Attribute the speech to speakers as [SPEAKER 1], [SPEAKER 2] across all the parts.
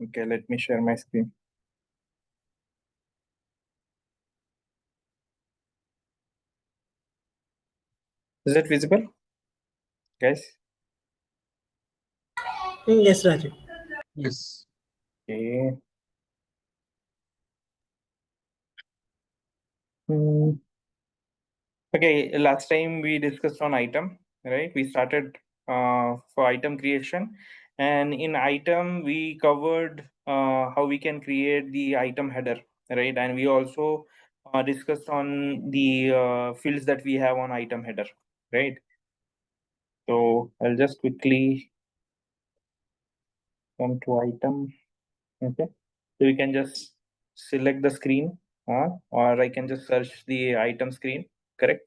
[SPEAKER 1] Okay, let me share my screen. Is it visible, guys?
[SPEAKER 2] Yes, Raju.
[SPEAKER 3] Yes.
[SPEAKER 1] Okay. Hmm. Okay, last time we discussed on item, right? We started for item creation, and in item we covered how we can create the item header, right? And we also discussed on the fields that we have on item header, right? So I'll just quickly come to item. Okay, so you can just select the screen, or I can just search the item screen, correct?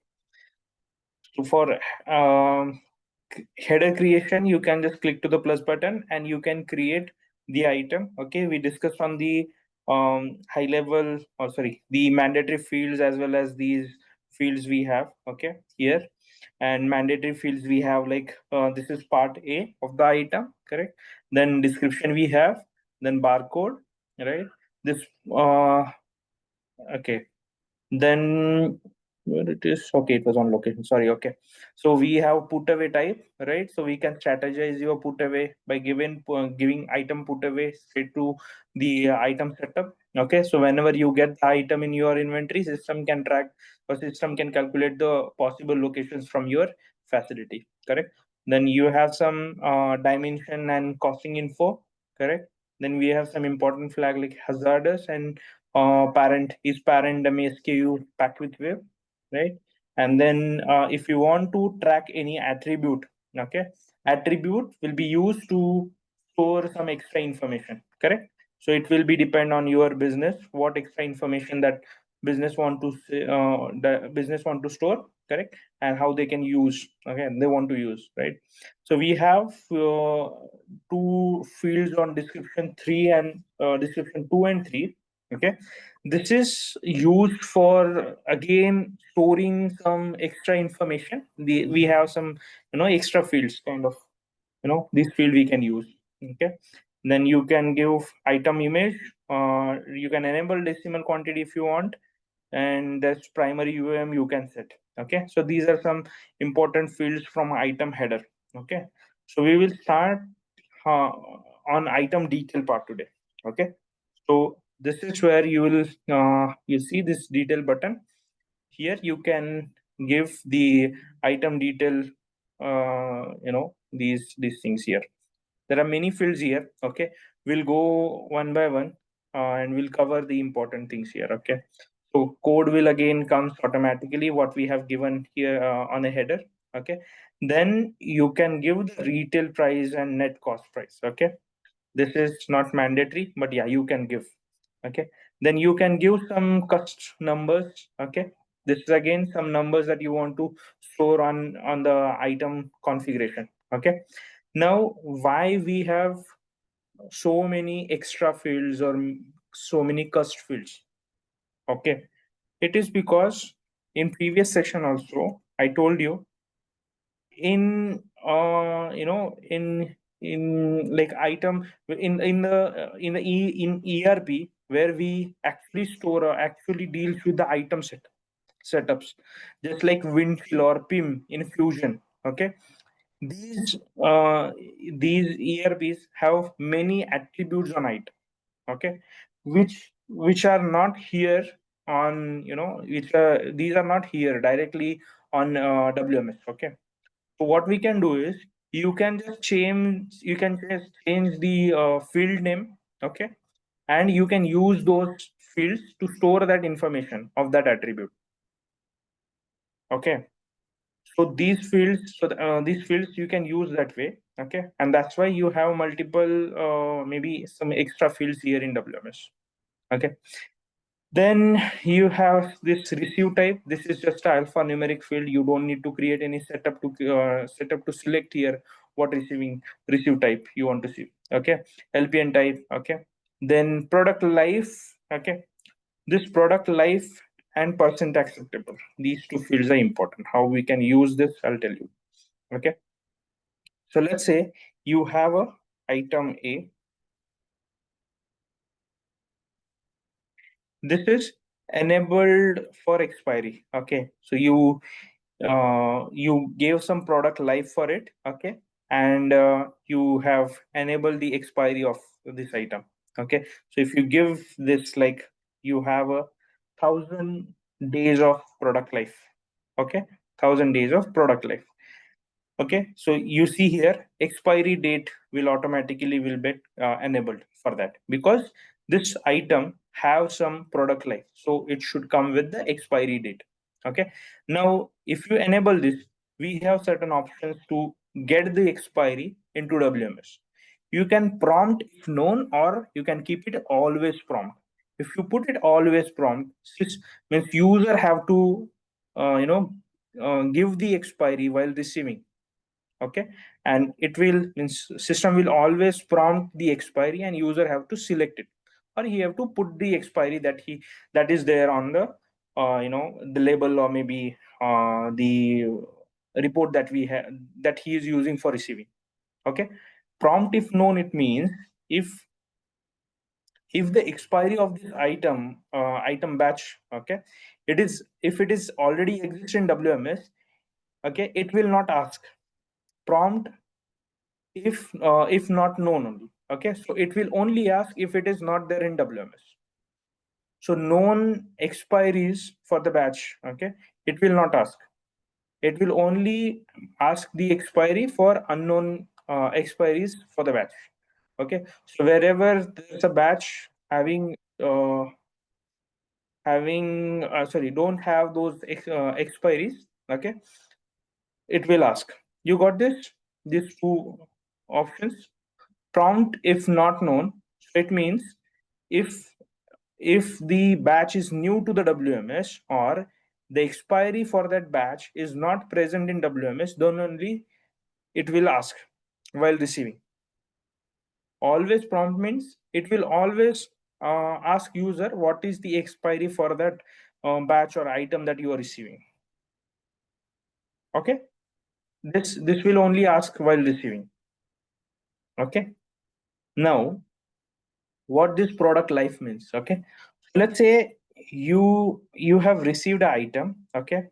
[SPEAKER 1] So for header creation, you can just click to the plus button and you can create the item. Okay, we discussed on the high level, or sorry, the mandatory fields as well as these fields we have. Okay, here, and mandatory fields we have like this is part A of the item, correct? Then description we have, then barcode, right? This okay, then where it is, okay, it was on location, sorry. Okay, so we have put away type, right? So we can strategize your put away by giving item put away straight to the item setup. Okay, so whenever you get the item in your inventory, system can track, or system can calculate the possible locations from your facility, correct? Then you have some dimension and costing info, correct? Then we have some important flag like hazardous and parent is parent dummy SKU packed with web, right? And then if you want to track any attribute, okay, attribute will be used to store some extra information, correct? So it will be depend on your business what extra information that business want to the business want to store, correct? And how they can use, okay, they want to use, right? So we have two fields on description 3 and description 2 and 3. Okay, this is used for again storing some extra information. We have some extra fields kind of, this field we can use. Okay, then you can give item image, you can enable decimal quantity if you want, and that's primary UM you can set. Okay, so these are some important fields from item header. Okay, so we will start uh, on item detail part today. Okay, so this is where you will you see this detail button. Here you can give the item detail, these things here. There are many fields here. Okay, we'll go one by one, and we'll cover the important things here. Okay, so code will again comes automatically what we have given here on a header. Okay, then you can give the retail price and net cost price. Okay, this is not mandatory, but yeah, you can give. Okay, then you can give some cost numbers. Okay, this is again some numbers that you want to store on the item configuration. Okay, now why we have so many extra fields or so many cost fields? Okay, it is because in previous session also I told you, in in like item in ERP, where we actually store or actually deals with the item setups, just like Windchill or PIM in Fusion. Okay, these uh, these ERPs have many attributes on it. Okay, which are not here on, which are these are not here directly on WMS. Okay, so what we can do is you can just change the field name. Okay, and you can use those fields to store that information of that attribute. Okay, so these fields you can use that way. Okay, and that's why you have multiple maybe some extra fields here in WMS. Okay, then you have this receive type. This is just a alphanumeric field. You don't need to create any setup to select here what receive type you want to see. Okay, LPN type. Okay, then product life. Okay, this product life and percent acceptable. These two fields are important. How we can use this, I'll tell you. Okay, so let's say you have a item A. This is enabled for expiry. Okay, so you gave some product life for it. Okay, and you have enabled the expiry of this item. Okay, so if you give this, like, you have 1,000 days of product life. Okay, 1,000 days of product life. Okay, so you see here expiry date will automatically will be enabled for that, because this item have some product life, so it should come with the expiry date. Okay, now if you enable this, we have certain options to get the expiry into WMS. You can prompt if known, or you can keep it always prompt. If you put it always prompt, this means user have to uh, you know give the expiry while receiving. Okay, and it will means system will always prompt the expiry, and user have to select it, or he have to put the expiry that is there on the the label, or maybe the report that we have, that he is using for receiving. Okay, prompt if known, it means if the expiry of this item batch, okay, it is, if it is already exists in WMS, okay, it will not ask. Prompt if not known only. Okay, so it will only ask if it is not there in WMS. So known expiries for the batch, okay, it will not ask. It will only ask the expiry for unknown expiries for the batch. Okay, so wherever there's a batch uh, having sorry, don't have those expiries. Okay, it will ask. You got this, these two options. Prompt if not known, so it means if the batch is new to the WMS, or the expiry for that batch is not present in WMS, then only it will ask while receiving. Always prompt means it will always ask user what is the expiry for that batch or item that you are receiving. Okay, this will only ask while receiving. Okay, now what this product life means. Okay, let's say you have received an item. Okay,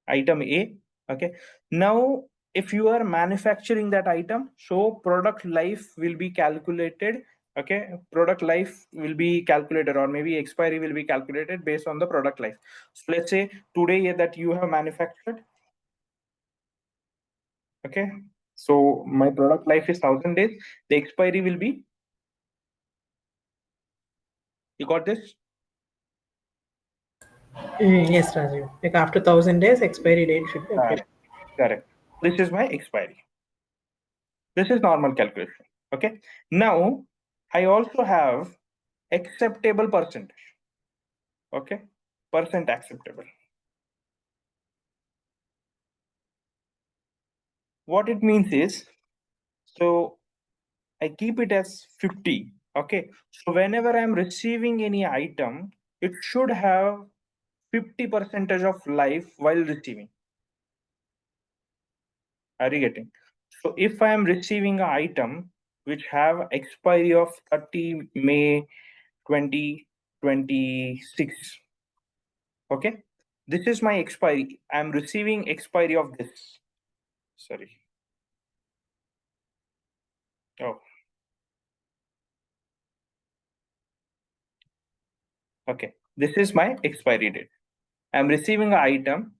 [SPEAKER 1] item A. Okay, now if you are manufacturing that item, so product life will be calculated. Okay, product life will be calculated, or maybe expiry will be calculated based on the product life. So let's say today that you have manufactured. Okay, so my product life is 1,000 days. The expiry will be, you got this?
[SPEAKER 2] Yes, Rajiv. Like after 1,000 days, expiry date should be updated.
[SPEAKER 1] Correct. Correct. This is my expiry. This is normal calculation. Okay. Now I also have acceptable percentage. Okay. Percent acceptable. What it means is, so I keep it as 50. Okay. So whenever I'm receiving any item, it should have 50 percentage of life while receiving. Are you getting? So if I am receiving an item which have expiry of 30 May 2026. Okay, this is my expiry. I'm receiving expiry of this. Sorry. Oh, okay. This is my expiry date. I'm receiving an item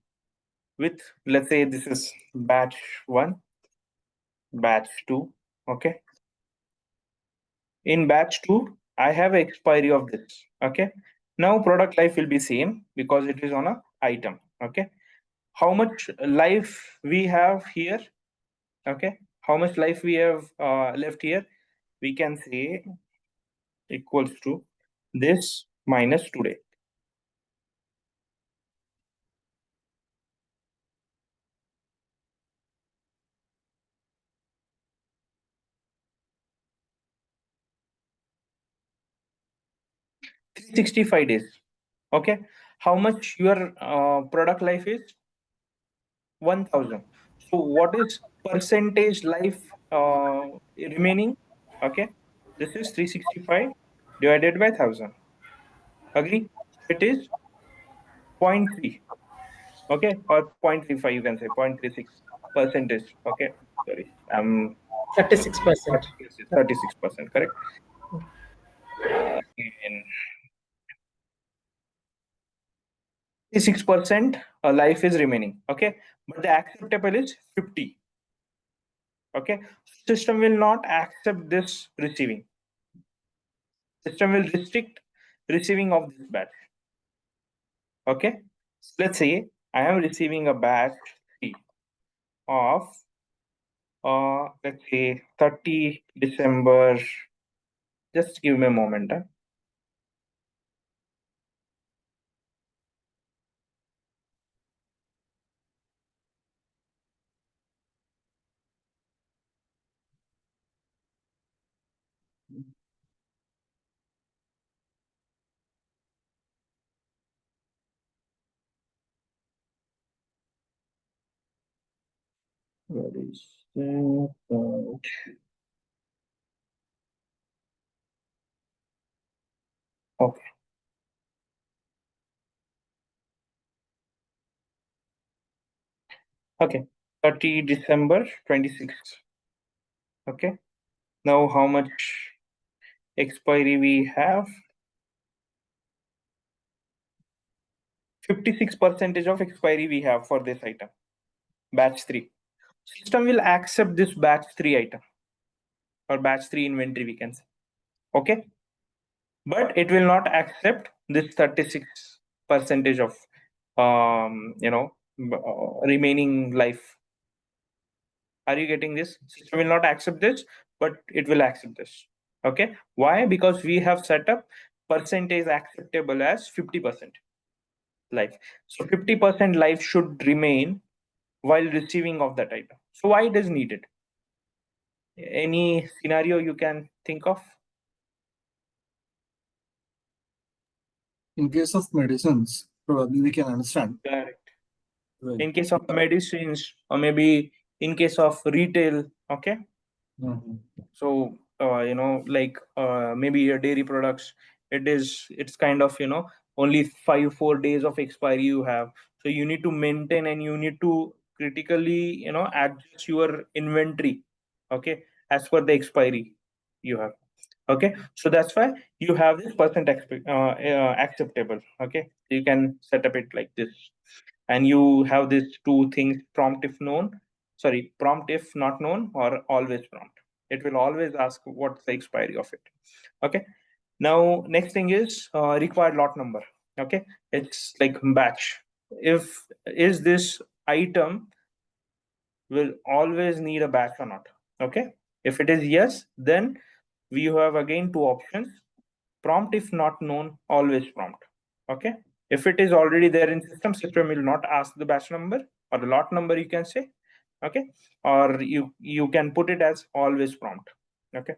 [SPEAKER 1] with, let's say this is batch 1, batch 2. Okay. In batch 2, I have expiry of this. Okay. Now product life will be same because it is on a item. Okay. How much life we have here? Okay. How much life we have left here? We can say equals to this minus today. 365 days. Okay, how much your product life is? 1,000. So what is percentage life remaining? Okay, this is 365 divided by 1,000. Agree? It is 0.3, okay, or 0.35, you can say 0.36 percentage. Okay, sorry,
[SPEAKER 2] 36%.
[SPEAKER 1] 36%, correct. In 36% life is remaining, okay, but the acceptable is 50. Okay, system will not accept this receiving. System will restrict receiving of this batch. Okay, so let's say I am receiving a batch C of let's say 30 December. Just give me a moment. Where is the okay. Okay, 30 December 26th. Okay, now how much expiry we have? 56 percentage of expiry we have for this item, batch 3. System will accept this batch 3 item or batch 3 inventory, we can say. Okay, but it will not accept this 36 percentage of remaining life. Are you getting this? System will not accept this, but it will accept this. Okay, why? Because we have set up percentage acceptable as 50% life. So 50% life should remain while receiving of that item. So why it is needed? Any scenario you can think of?
[SPEAKER 3] In case of medicines, probably we can understand.
[SPEAKER 1] Correct.
[SPEAKER 3] Right.
[SPEAKER 1] In case of medicines, or maybe in case of retail, okay. So like maybe your dairy products, it's kind of only 4 days of expiry you have. So you need to maintain and you need to critically adjust your inventory, okay, as per the expiry you have. Okay, so that's why you have this acceptable. Okay, you can set up it like this, and you have these two things: prompt if known, sorry, prompt if not known, or always prompt. It will always ask what's the expiry of it. Okay, now next thing is required lot number. Okay, it's like batch. If is this item will always need a batch or not? Okay, if it is yes, then we have again two options: prompt if not known, always prompt. Okay, if it is already there in system will not ask the batch number or the lot number, you can say. Okay, or you can put it as always prompt. Okay,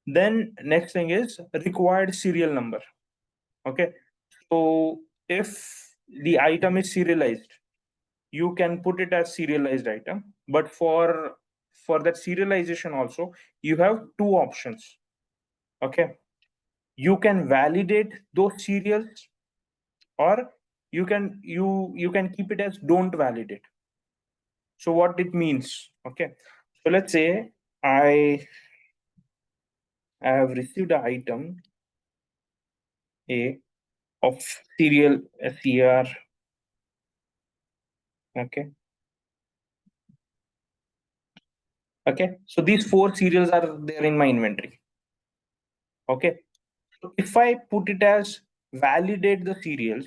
[SPEAKER 1] then next thing is required serial number. Okay, so if the item is serialized, you can put it as serialized item, but for that serialization also you have two options. Okay, you can validate those serials, or you can keep it as don't validate. So what it means? Okay, so let's say I have received an item A of serial SER. Okay, okay, so these 4 serials are there in my inventory. Okay, so if I put it as validate the serials,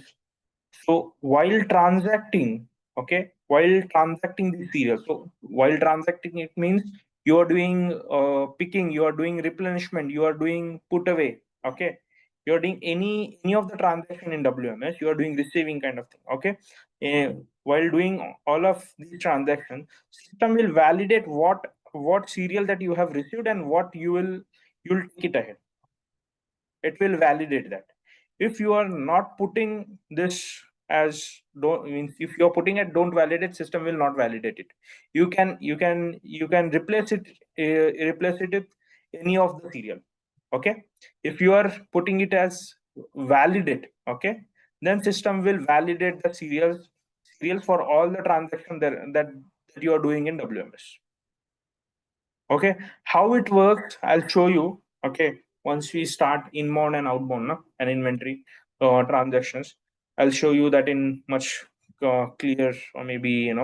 [SPEAKER 1] so while transacting, okay, while transacting the serial, so while transacting, it means you are doing picking, you are doing replenishment, you are doing put away. Okay, you are doing any of the transaction in WMS, you are doing receiving kind of thing. Okay, while doing all of these transactions, system will validate what serial that you have received and what you'll take it ahead. It will validate that. If you are not putting this as don't means if you're putting it don't validate, system will not validate it. You can replace it with any of the serial. Okay, if you are putting it as validate, okay, then system will validate the serial for all the transactions that you are doing in WMS. Okay, how it works, I'll show you. Okay, once we start inbound and outbound and inventory transactions, I'll show you that in much clear, or maybe in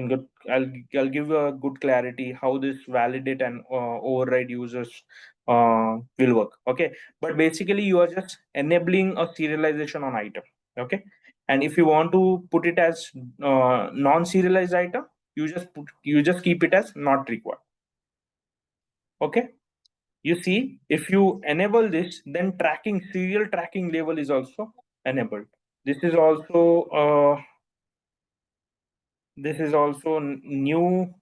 [SPEAKER 1] good. I'll give you a good clarity how this validate and override users will work. Okay, but basically you are just enabling a serialization on item. Okay, and if you want to put it as non-serialized item, you just keep it as not required. Okay, you see, if you enable this, then serial tracking label is also enabled. This is also new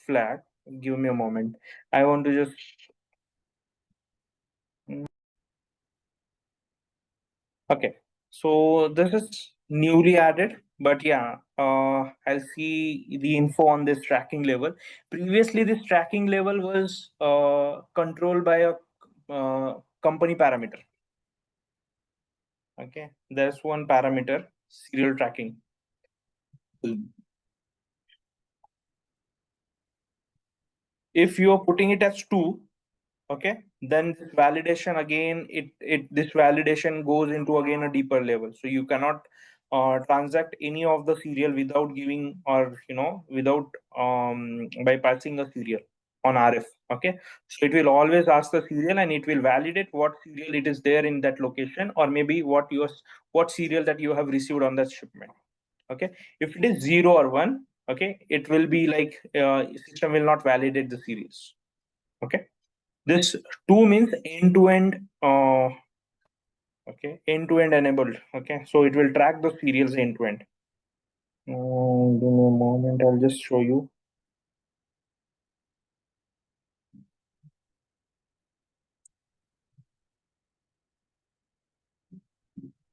[SPEAKER 1] flag. Give me a moment, I want to just okay, so this is newly added, but yeah, I'll see the info on this tracking level. Previously this tracking level was controlled by a company parameter. Okay, there's one parameter, serial tracking. If you are putting it as 2, okay, then this validation again, this validation goes into again a deeper level. So you cannot transact any of the serial without giving, or without bypassing a serial on RF. Okay, so it will always ask the serial, and it will validate what serial it is there in that location, or maybe what serial that you have received on that shipment. Okay, if it is 0 or 1, okay, it will be like system will not validate the series. Okay, this 2 means end-to-end okay, end-to-end enabled. Okay, so it will track the serials end-to-end. Give me a moment, I'll just show you.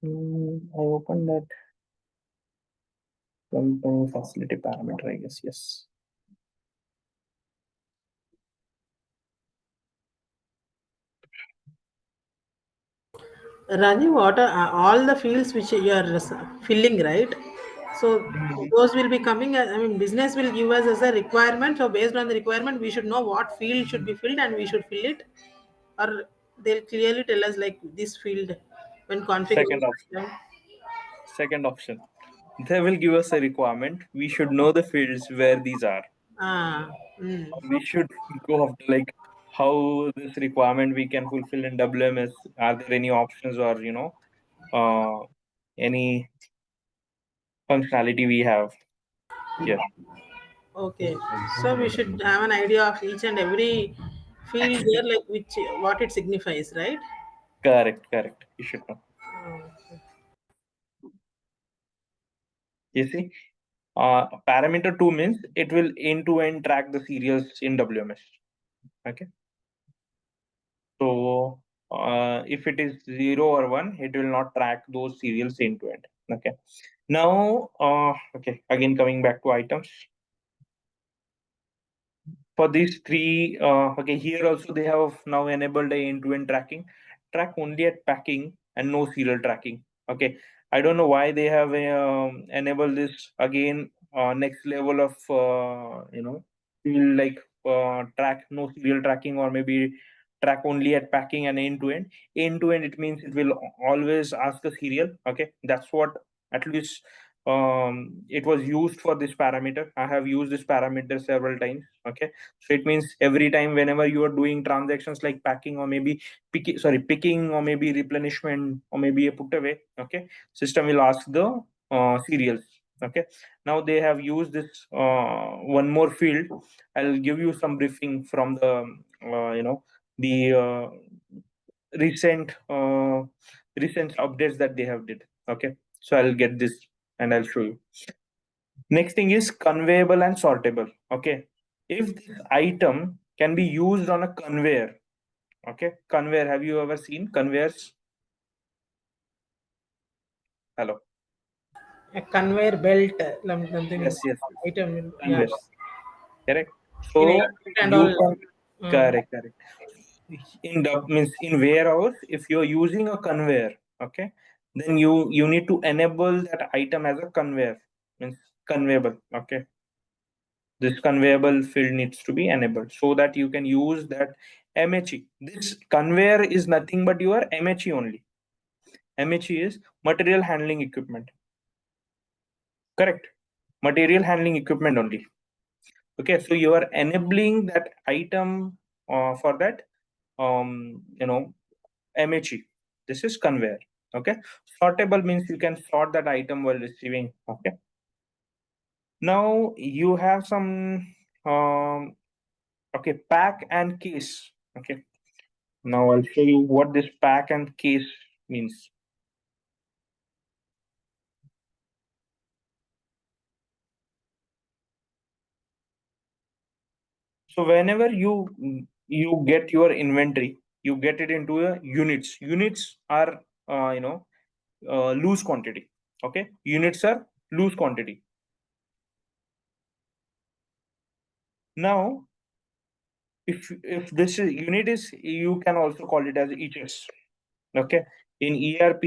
[SPEAKER 1] I opened that company facility parameter, I guess. Yes.
[SPEAKER 2] Rajiv, what are all the fields which you are filling, right? So those will be coming. I mean, business will give us as a requirement. So based on the requirement, we should know what field should be filled, and we should fill it, or they'll clearly tell us like this field when configuring.
[SPEAKER 1] Second option, they will give us a requirement. We should know the fields where these are. We should go after like how this requirement we can fulfill in WMS. Are there any options, or any functionality we have here?
[SPEAKER 2] Okay, so we should have an idea of each and every field there, like which what it signifies, right?
[SPEAKER 1] Correct. You should know. You see, parameter 2 means it will end-to-end track the serials in WMS. Okay. So if it is 0 or 1, it will not track those serials end-to-end. Okay. Now, okay, again coming back to items. For these 3, okay, here also they have now enabled a end-to-end tracking. Track only at packing and no serial tracking. Okay, I don't know why they have enabled this again. Next level of feel like track no serial tracking, or maybe track only at packing and end-to-end. End-to-end, it means it will always ask a serial. Okay, that's what at least it was used for this parameter. I have used this parameter several times. Okay, so it means every time whenever you are doing transactions like packing, or maybe picking, or maybe replenishment, or maybe a put away, okay, system will ask the serials. Okay, now they have used this one more field. I'll give you some briefing from the the recent updates that they have did. Okay, so I'll get this and I'll show you. Next thing is conveyable and sortable. Okay, if this item can be used on a conveyor. Okay, conveyor, have you ever seen conveyors? Hello.
[SPEAKER 2] A conveyor belt, something.
[SPEAKER 1] Yes.
[SPEAKER 2] Item, yeah.
[SPEAKER 1] Conveyors. Correct.
[SPEAKER 2] In
[SPEAKER 1] So
[SPEAKER 2] electric and
[SPEAKER 1] you
[SPEAKER 2] all.
[SPEAKER 1] can correct. means in warehouse, if you're using a conveyor, okay, then you need to enable that item as a conveyor, means conveyable. Okay, this conveyable field needs to be enabled so that you can use that MHE. This conveyor is nothing but your MHE only. MHE is material handling equipment. Correct. Material handling equipment only. Okay, so you are enabling that item for that MHE. This is conveyor. Okay, sortable means you can sort that item while receiving. Okay, now you have some okay, pack and case. Okay, now I'll show you what this pack and case means. So whenever you get your inventory, you get it into a units. Units are loose quantity. Okay, units are loose quantity. Now if this is unit is, you can also call it as eachs. Okay, in ERP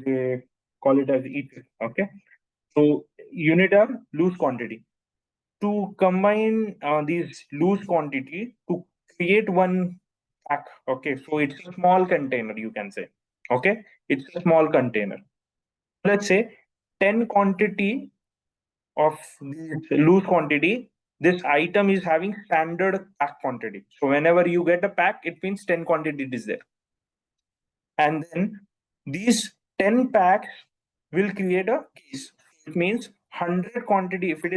[SPEAKER 1] they call it as eachs. Okay, so unit are loose quantity. To combine these loose quantity to create one pack. Okay, so it's a small container, you can say. Okay, it's a small container. Let's say 10 quantity of this loose quantity, this item is having standard pack quantity. So whenever you get a pack, it means 10 quantity is there. And then these 10 packs will create a case. It means 100 quantity. If it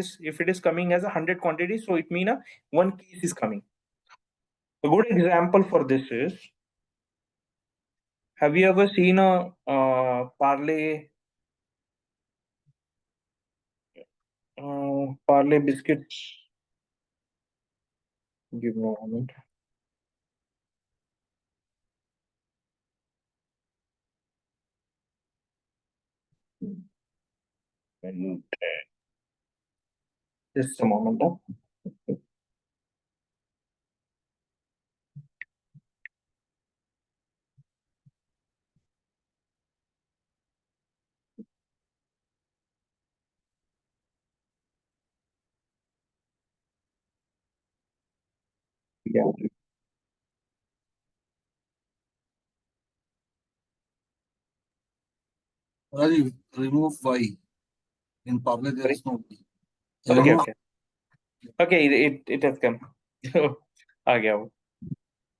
[SPEAKER 1] is coming as a 100 quantity, so it means one case is coming. A good example for this is, have you ever seen a Parley biscuits? Give me a moment. And just a moment. Yeah.
[SPEAKER 3] Rajiv, remove Y. In Parle, there is no Y.
[SPEAKER 1] Okay,
[SPEAKER 3] Remove.
[SPEAKER 1] okay. Okay, it has come. आ गया वो.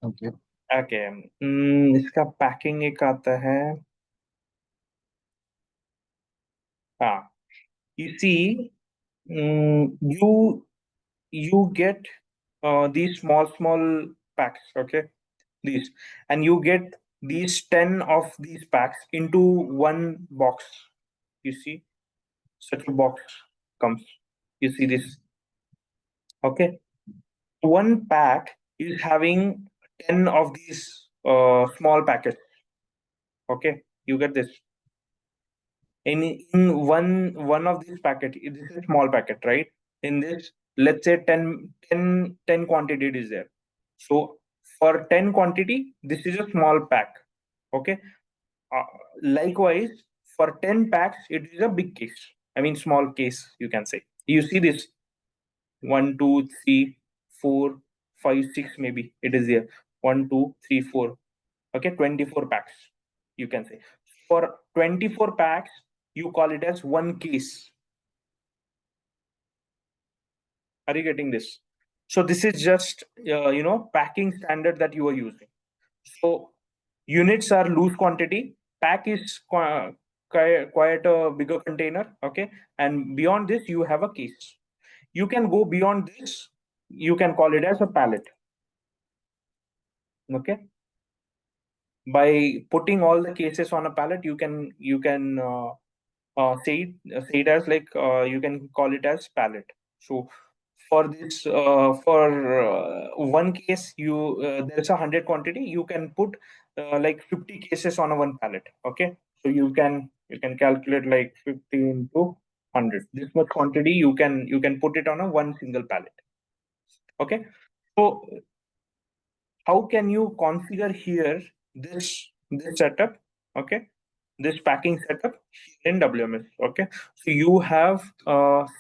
[SPEAKER 3] Okay.
[SPEAKER 1] Okay. इसका packing एक आता है. हाँ. You see, you get these small packs. Okay, these, and you get these 10 of these packs into one box. You see, such a box comes. You see this. Okay, one pack is having 10 of these small packets. Okay, you get this. In one of these packet, this is a small packet, right? In this, let's say 10 quantity is there. So for 10 quantity, this is a small pack. Okay, likewise for 10 packs, it is a big case. I mean small case, you can say. You see this 1 2 3 4 5 6, maybe it is here 1 2 3 4. Okay, 24 packs, you can say. For 24 packs, you call it as one case. Are you getting this? So this is just packing standard that you are using. So units are loose quantity, pack is quite a bigger container. Okay, and beyond this you have a case. You can go beyond this, you can call it as a pallet. Okay, by putting all the cases on a pallet, you can say it as like, you can call it as pallet. So for this for one case, there's 100 quantity, you can put like 50 cases on a one pallet. Okay, so you can calculate like 50 into 100, this much quantity you can put it on a one single pallet. Okay, so how can you configure here this setup? Okay, this packing setup in WMS. Okay, so you have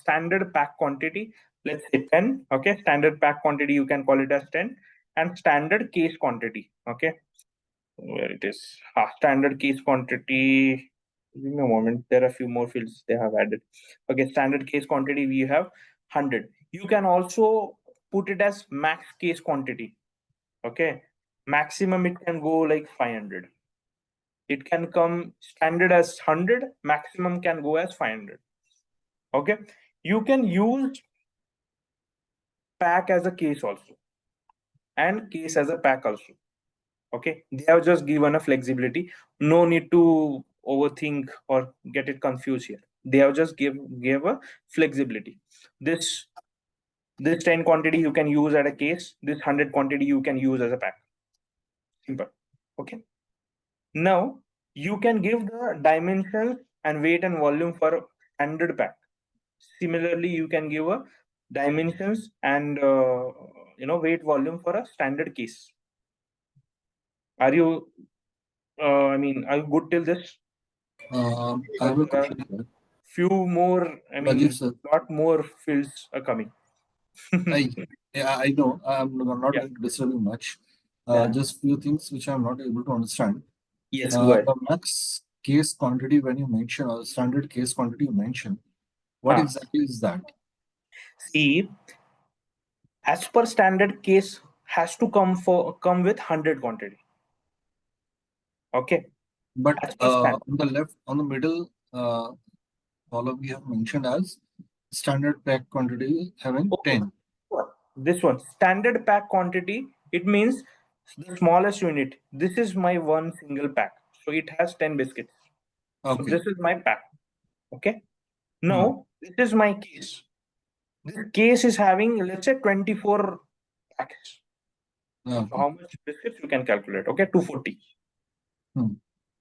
[SPEAKER 1] standard pack quantity, let's say 10. Okay, standard pack quantity, you can call it as 10, and standard case quantity. Okay, where it is, standard case quantity. Give me a moment, there are a few more fields they have added. Okay, standard case quantity, we have 100. You can also put it as max case quantity. Okay, maximum it can go like 500. It can come standard as 100, maximum can go as 500. Okay, you can use pack as a case also, and case as a pack also. Okay, they have just given a flexibility, no need to overthink or get it confused here. They have just gave a flexibility. This 10 quantity you can use at a case, this 100 quantity you can use as a pack. Simple. Okay, now you can give the dimensions and weight and volume for standard pack. Similarly, you can give a dimensions and weight volume for a standard case. Are you are you good till this?
[SPEAKER 3] I
[SPEAKER 1] But
[SPEAKER 3] have a
[SPEAKER 1] there are
[SPEAKER 3] question here.
[SPEAKER 1] few more,
[SPEAKER 3] Rajiv sir,
[SPEAKER 1] lot more fields are coming.
[SPEAKER 3] I yeah, I know I'm not
[SPEAKER 1] Yeah,
[SPEAKER 3] going to disturb you much.
[SPEAKER 1] yeah.
[SPEAKER 3] Just few things which I'm not able to understand.
[SPEAKER 1] Yes, go ahead.
[SPEAKER 3] The max case quantity when you mention or standard case quantity you mention, what
[SPEAKER 1] Huh.
[SPEAKER 3] exactly is that?
[SPEAKER 1] See, as per standard case has to come with 100 quantity. Okay,
[SPEAKER 3] But
[SPEAKER 1] as per standard.
[SPEAKER 3] on the left, on the middle column, we have mentioned as standard pack quantity having
[SPEAKER 1] Okay,
[SPEAKER 3] 10.
[SPEAKER 1] this one standard pack quantity. It means the smallest unit. This is my one single pack, so it has 10 biscuits. So
[SPEAKER 3] Okay.
[SPEAKER 1] this is my pack. Okay.
[SPEAKER 3] Hmm.
[SPEAKER 1] Now this is my case. This case is having, let's say, 24 packets. So
[SPEAKER 3] Okay.
[SPEAKER 1] how much biscuits you can calculate? Okay, 240.
[SPEAKER 3] Hmm.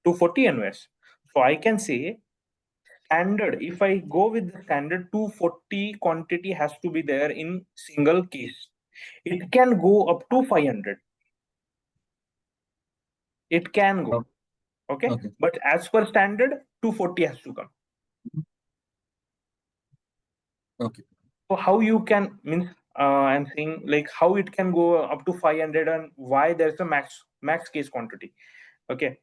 [SPEAKER 1] 240 NOS. So I can say standard. If I go with the standard, 240 quantity has to be there in single case. It can go up to 500. It can go. Okay.
[SPEAKER 3] Okay.
[SPEAKER 1] But as per standard, 240 has to come.
[SPEAKER 3] Okay.
[SPEAKER 1] So how you can means I'm saying like how it can go up to 500 and why there's a max case quantity. Okay.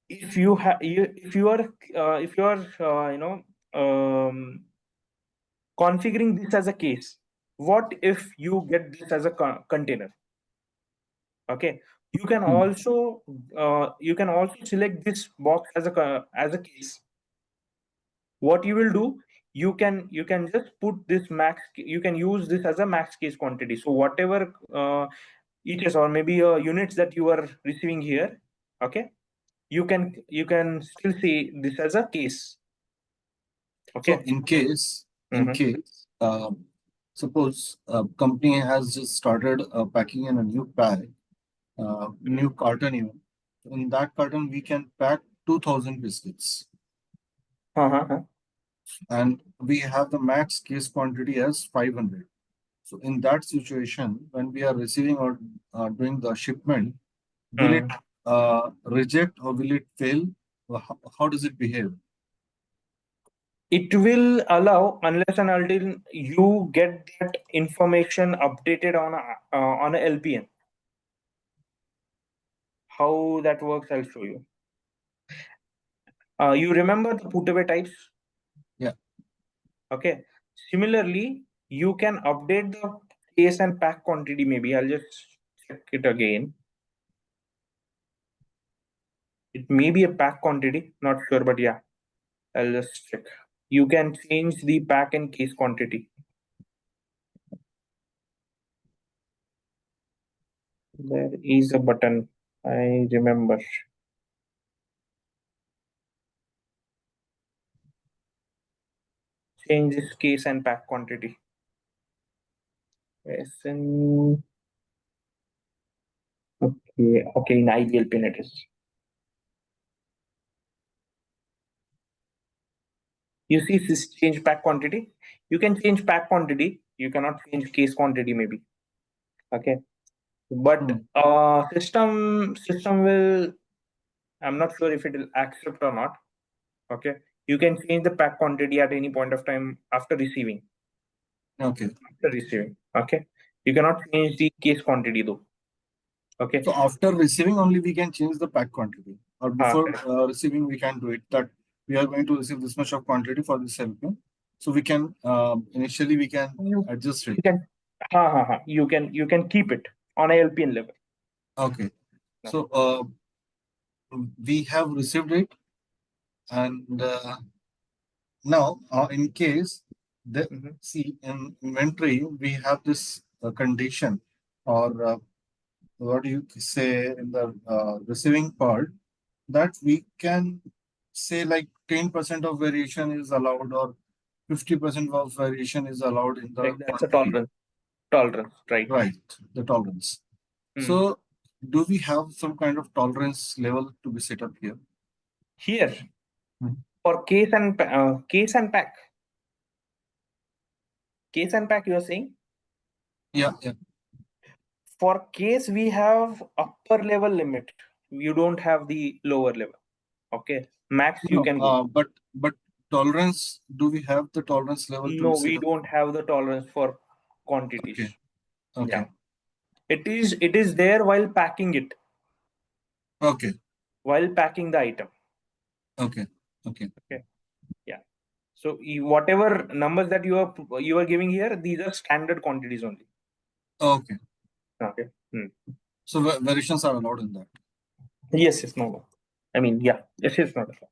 [SPEAKER 1] If you have if you are configuring this as a case, what if you get this as a container? Okay,
[SPEAKER 3] Hmm.
[SPEAKER 1] you can also select this box as a case. What you will do, you can just put this max, you can use this as a max case quantity. So whatever it is, or maybe units that you are receiving here, okay, you can still see this as a case.
[SPEAKER 3] So
[SPEAKER 1] Okay.
[SPEAKER 3] in
[SPEAKER 1] Mm-hmm.
[SPEAKER 3] case, suppose a company has just started packing in a new pack, new carton even. In that carton, we can pack 2000 biscuits.
[SPEAKER 1] Uh-huh.
[SPEAKER 3] And we have the max case quantity as 500. So in that situation, when we are receiving or doing the shipment, will it reject or will it fail? How does it behave?
[SPEAKER 1] It will allow unless and until you get that information updated on a LPN. How that works, I'll show you. You remember the put away types?
[SPEAKER 3] Yeah.
[SPEAKER 1] Okay. Similarly, you can update the case and pack quantity. Maybe I'll just check it again. It may be a pack quantity, not sure, but yeah, I'll just check. You can change the pack and case quantity. There is a button, I remember. Change this case and pack quantity. SN. Okay, in ideal pin it is. You see this change pack quantity. You can change pack quantity. You cannot change case quantity maybe. Okay. but system will, I'm not sure if it will accept or not. Okay, you can change the pack quantity at any point of time after receiving.
[SPEAKER 3] Okay.
[SPEAKER 1] After receiving, okay, you cannot change the case quantity though. Okay.
[SPEAKER 3] So after receiving only we can change the pack quantity, or before
[SPEAKER 1] Correct.
[SPEAKER 3] receiving we can do it that we are going to receive this much of quantity for this LP. So we can initially we can adjust it.
[SPEAKER 1] You can, you can keep it on a LPN level.
[SPEAKER 3] Okay. So we have received it, and now in case the see in inventory we have this condition, or what do you say in the receiving part, that we can say like 10% of variation is allowed, or 50% of variation is allowed in the
[SPEAKER 1] Like that's a
[SPEAKER 3] quantity.
[SPEAKER 1] tolerance, right?
[SPEAKER 3] Right, the tolerance. So do we have some kind of tolerance level to be set up here?
[SPEAKER 1] Here,
[SPEAKER 3] Hmm.
[SPEAKER 1] for case and pack. Case and pack, you are saying?
[SPEAKER 3] Yeah, yeah.
[SPEAKER 1] For case, we have upper level limit. You don't have the lower level. Okay. Max you
[SPEAKER 3] No,
[SPEAKER 1] can go.
[SPEAKER 3] but tolerance, do we have the tolerance level to
[SPEAKER 1] No,
[SPEAKER 3] be set
[SPEAKER 1] we
[SPEAKER 3] up?
[SPEAKER 1] don't have the tolerance for quantities.
[SPEAKER 3] Okay, okay,
[SPEAKER 1] Yeah. It is there while packing it,
[SPEAKER 3] okay,
[SPEAKER 1] while packing the item.
[SPEAKER 3] okay, okay,
[SPEAKER 1] Okay. Yeah. So whatever numbers that you are giving here, these are standard quantities only.
[SPEAKER 3] okay.
[SPEAKER 1] Okay.
[SPEAKER 3] So variations are allowed in that.
[SPEAKER 1] Yes, yes, no, no. I mean, yeah, yes, it's not a problem.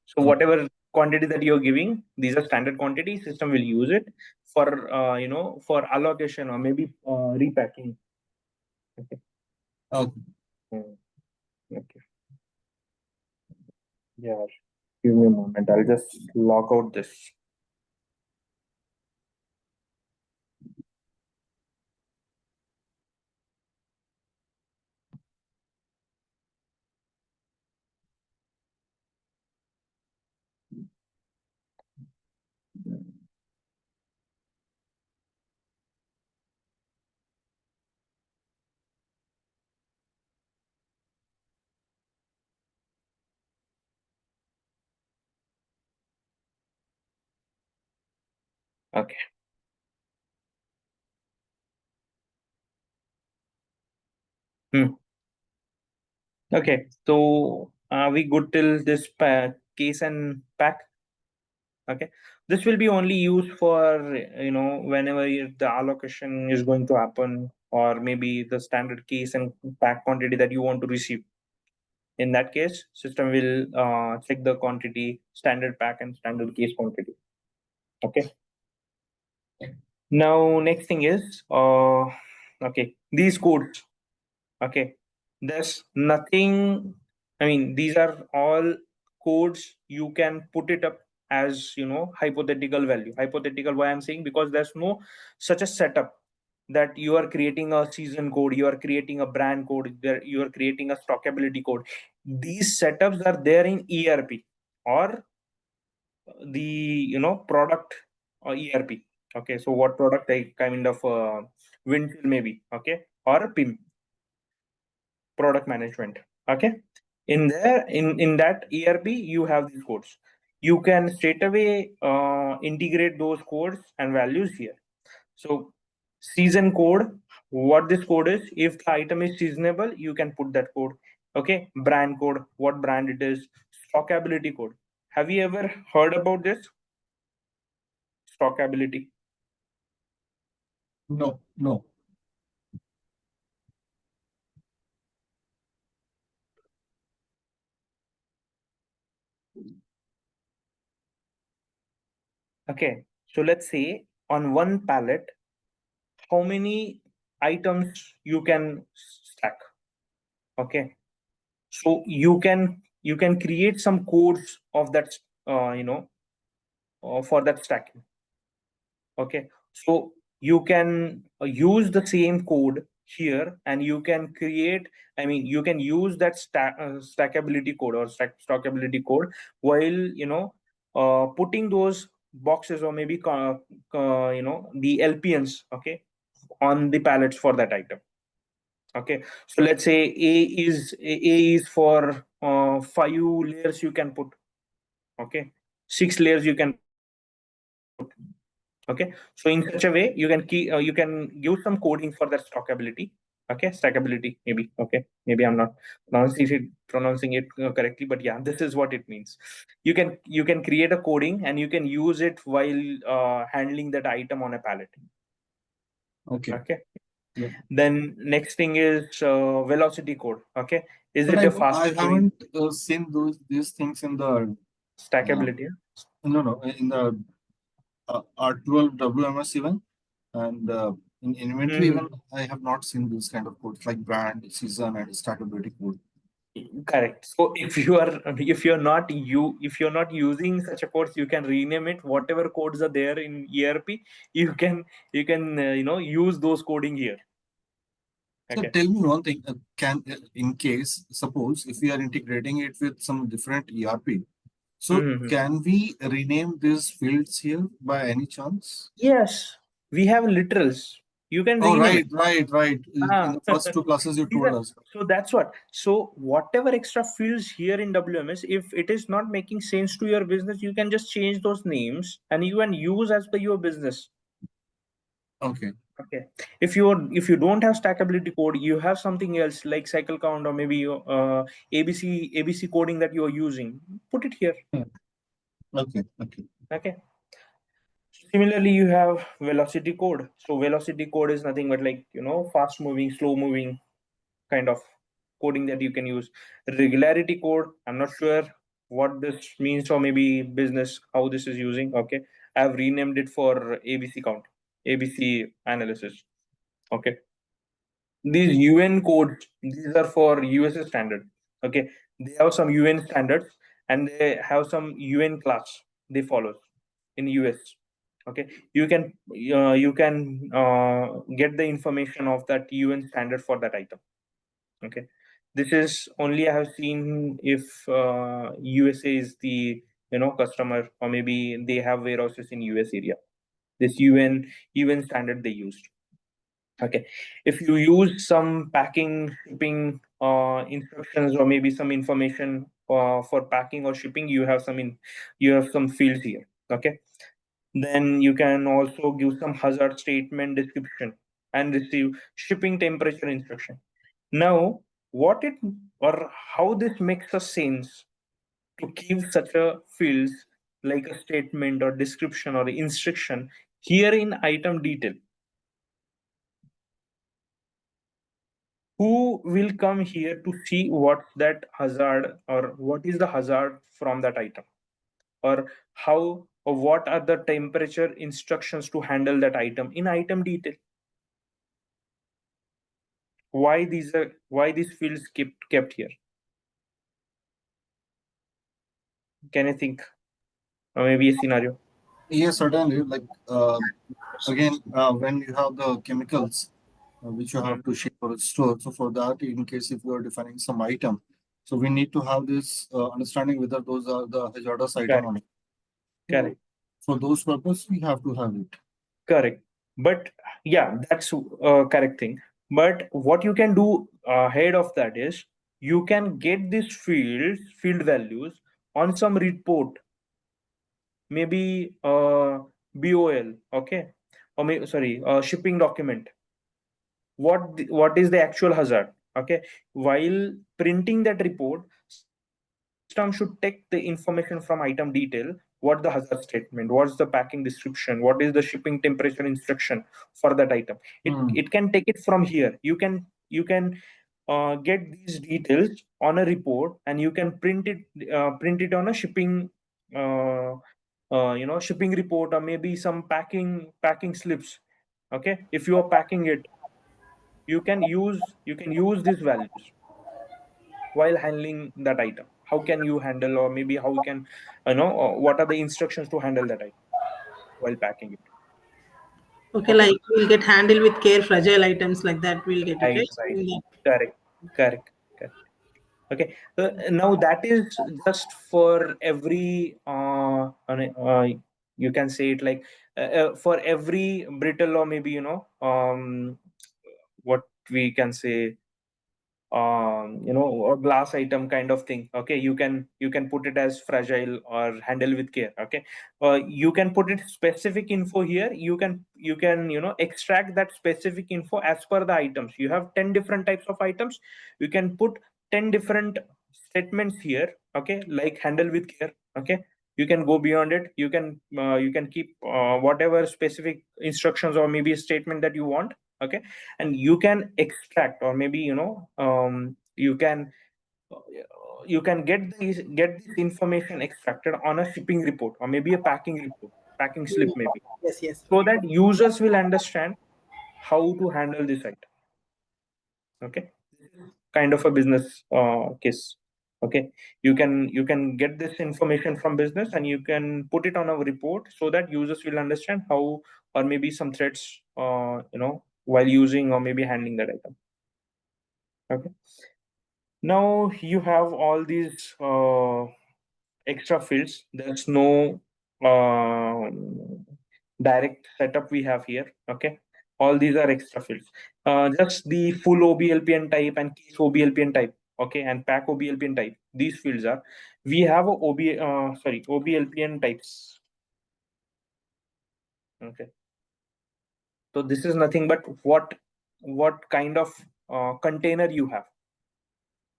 [SPEAKER 1] So
[SPEAKER 3] Okay.
[SPEAKER 1] whatever quantity that you're giving, these are standard quantity. System will use it for for allocation or maybe repacking. Okay.
[SPEAKER 3] Okay.
[SPEAKER 1] Okay. Yeah. Give me a moment. I'll just log out this. Okay. Okay. So we good till this case and pack. Okay. This will be only used for whenever the allocation is going to happen, or maybe the standard case and pack quantity that you want to receive. In that case, system will check the quantity, standard pack and standard case quantity. Okay. Now, next thing is, okay, these codes. Okay, there's nothing. I mean, these are all codes. You can put it up as hypothetical value. Hypothetical. Why I'm saying, because there's no such a setup that you are creating a season code, you are creating a brand code, there you are creating a stockability code. These setups are there in ERP or the product or ERP. Okay, so what product I kind of windshield maybe, okay, or a PIM, product management. Okay, in there in that ERP you have these codes. You can straight away integrate those codes and values here. So season code, what this code is, if the item is seasonable, you can put that code. Okay, brand code, what brand it is. Stockability code, have you ever heard about this? Stockability.
[SPEAKER 3] No, no.
[SPEAKER 1] Okay, so let's say on one pallet, how many items you can stack. Okay, so you can create some codes of that for that stacking. Okay, so you can use the same code here, and you can create, I mean, you can use that stackability code or stockability code while putting those boxes, or maybe the LPNs, okay, on the pallets for that item. Okay, so let's say A is for 5 layers you can put. Okay, 6 layers you can put. Okay, so in such a way you can you can give some coding for that stockability. Okay, stackability maybe. Okay, maybe I'm not pronouncing it correctly, but yeah, this is what it means. You can create a coding and you can use it while handling that item on a pallet.
[SPEAKER 3] Okay.
[SPEAKER 1] Okay.
[SPEAKER 3] Yeah.
[SPEAKER 1] Then next thing is velocity code. Okay, is
[SPEAKER 3] But
[SPEAKER 1] it a fast
[SPEAKER 3] I
[SPEAKER 1] moving
[SPEAKER 3] haven't seen these things in the
[SPEAKER 1] stackability?
[SPEAKER 3] no in the R12 WMS even, and in inventory even
[SPEAKER 1] Mhm.
[SPEAKER 3] I have not seen this kind of codes like brand, season, and stackability code.
[SPEAKER 1] Correct. So if you're not using such a codes, you can rename it. Whatever codes are there in ERP, you can use those coding here.
[SPEAKER 3] So
[SPEAKER 1] Okay.
[SPEAKER 3] tell me one thing, can in case suppose if we are integrating it with some different ERP, so
[SPEAKER 1] Mhm.
[SPEAKER 3] can we rename these fields here by any chance?
[SPEAKER 1] Yes, we have literals. You can
[SPEAKER 3] Oh,
[SPEAKER 1] rename it.
[SPEAKER 3] right. In
[SPEAKER 1] Ah.
[SPEAKER 3] the first two classes you
[SPEAKER 1] These
[SPEAKER 3] told
[SPEAKER 1] are,
[SPEAKER 3] us.
[SPEAKER 1] so that's what. So whatever extra fields here in WMS, if it is not making sense to your business, you can just change those names and you can use as per your business.
[SPEAKER 3] Okay.
[SPEAKER 1] Okay. If you don't have stackability code, you have something else like cycle count or maybe ABC coding that you are using. Put it here.
[SPEAKER 3] Okay.
[SPEAKER 1] Okay. Similarly, you have velocity code. So velocity code is nothing but like fast moving, slow moving kind of coding that you can use. Regularity code, I'm not sure what this means or maybe business how this is using. Okay, I've renamed it for ABC count, ABC analysis. Okay, these UN codes, these are for USA standard. Okay, they have some UN standards and they have some UN class they follow in US. Okay, you can get the information of that UN standard for that item. Okay, this is only I have seen if USA is the customer or maybe they have warehouses in US area. This UN standard they used. Okay, if you use some packing shipping instructions or maybe some information for packing or shipping, you have some fields here. Okay, then you can also give some hazard statement description and receive shipping temperature instruction. Now, what it or how this makes a sense to give such a fields like a statement or description or instruction here in item detail. Who will come here to see what that hazard or what is the hazard from that item, or how or what are the temperature instructions to handle that item in item detail? Why these fields kept here? Can I think maybe a scenario?
[SPEAKER 3] Yes, certainly. Like again, when you have the chemicals which you have
[SPEAKER 1] Mm,
[SPEAKER 3] to ship or store, so for that, in case if you are defining some item, so we need to have this understanding whether those are the hazardous item or
[SPEAKER 1] correct,
[SPEAKER 3] not. So
[SPEAKER 1] correct,
[SPEAKER 3] for those purpose, we have to have it.
[SPEAKER 1] correct. But yeah, that's a correct thing. But what you can do ahead of that is you can get these field values on some report, maybe BOL, okay, or maybe sorry, shipping document. What is the actual hazard? Okay, while printing that report, system should take the information from item detail. What the hazard statement, what's the packing description, what is the shipping temperature instruction for that item. It
[SPEAKER 3] Hmm.
[SPEAKER 1] can take it from here. You can get these details on a report and you can print it on a uh, shipping report or maybe some packing slips. Okay, if you are packing it, you can use these values while handling that item. How can you handle, or maybe how you can what are the instructions to handle that item while packing it?
[SPEAKER 2] Okay,
[SPEAKER 1] Okay,
[SPEAKER 2] like we'll get handled with care fragile items like that. We'll get it,
[SPEAKER 1] right,
[SPEAKER 2] right?
[SPEAKER 1] right,
[SPEAKER 2] Yeah.
[SPEAKER 1] correct, correct, correct. Okay, now that is just for every you can say it like for every brittle or maybe what we can say a glass item kind of thing. Okay, you can put it as fragile or handle with care. Okay, you can put it specific info here. You can extract that specific info as per the items. You have 10 different types of items. You can put 10 different statements here. Okay, like handle with care. Okay, you can go beyond it. You can keep whatever specific instructions or maybe a statement that you want. Okay, and you can extract, or maybe you can get this information extracted on a shipping report, or maybe a packing slip maybe,
[SPEAKER 2] Yes, yes.
[SPEAKER 1] so that users will understand how to handle this item. Okay, this is kind of a business case. Okay, you can get this information from business, and you can put it on a report so that users will understand how, or maybe some threats while using or maybe handling that item. Okay, now you have all these extra fields. There's no direct setup we have here. Okay, all these are extra fields. Just the full OBLPN type and case OBLPN type. Okay, and pack OBLPN type. These fields are, we have a OBLPN types. Okay, so this is nothing but what kind of container you have.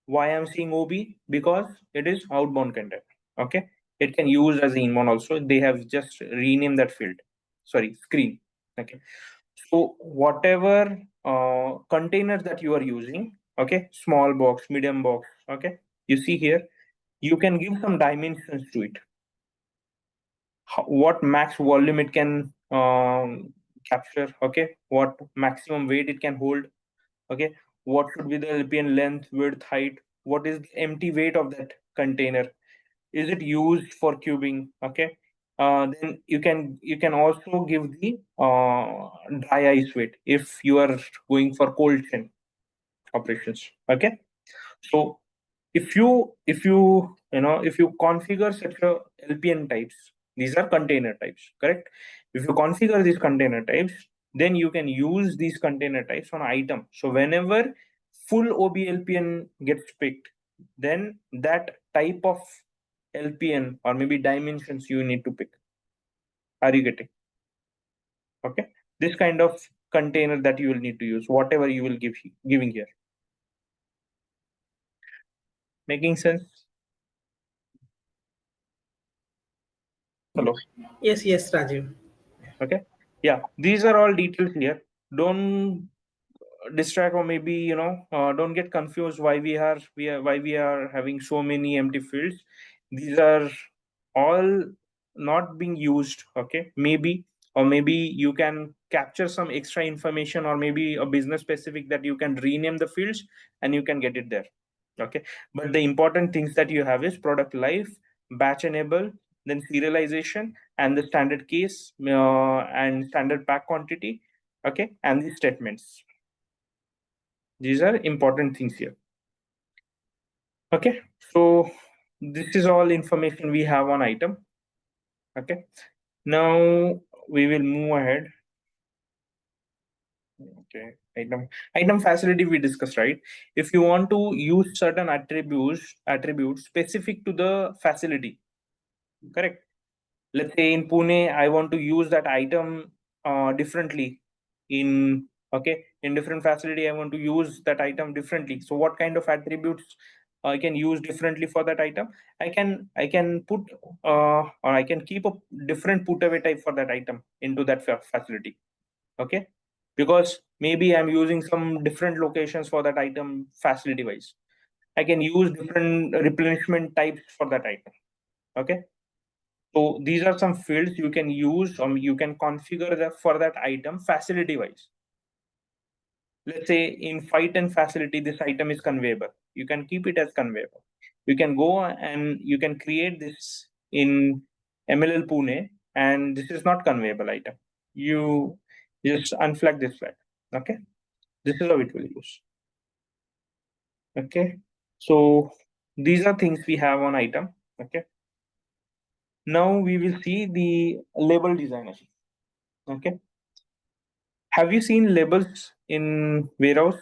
[SPEAKER 1] Why I'm saying OB? Because it is outbound container. Okay, it can use as inbound also. They have just renamed that field. Sorry, screen. Okay, so whatever container that you are using, okay, small box, medium box, okay, you see here, you can give some dimensions to it. What max volume it can capture, okay, what maximum weight it can hold, okay, what should be the LPN length, width, height, what is the empty weight of that container, is it used for cubing? Okay, then you can also give the dry ice weight if you are going for cold chain operations. Okay, so if you configure such a LPN types, these are container types, correct? If you configure these container types, then you can use these container types on item. So whenever full OBLPN gets picked, then that type of LPN or maybe dimensions you need to pick. Are you getting? Okay, this kind of container that you will need to use, whatever you will giving here. Making sense? Hello.
[SPEAKER 2] Yes, yes, Rajiv.
[SPEAKER 1] Okay, yeah, these are all details here. Don't distract, or maybe don't get confused why we are having so many empty fields. These are all not being used. Okay, maybe, or maybe you can capture some extra information, or maybe a business specific, that you can rename the fields and you can get it there. Okay, but the important things that you have is product life, batch enable, then serialization, and the standard case, and standard pack quantity. Okay, and the statements. These are important things here. Okay, so this is all information we have on item. Okay, now we will move ahead. Okay, item facility we discussed, right? If you want to use certain attributes specific to the facility, correct? Let's say in Pune, I want to use that item differently. In different facility, I want to use that item differently. So what kind of attributes I can use differently for that item? I can put or I can keep a different put away type for that item into that facility. Okay, because maybe I'm using some different locations for that item facility wise. I can use different replenishment types for that item. Okay, so these are some fields you can use, or you can configure that for that item facility wise. Let's say in fight and facility, this item is conveyable. You can keep it as conveyable. You can go and you can create this in MLL Pune, and this is not conveyable item. You just unflag this flag. Okay, this is how it will use. Okay, so these are things we have on item. Okay, now we will see the label designer. Okay, have you seen labels in warehouse?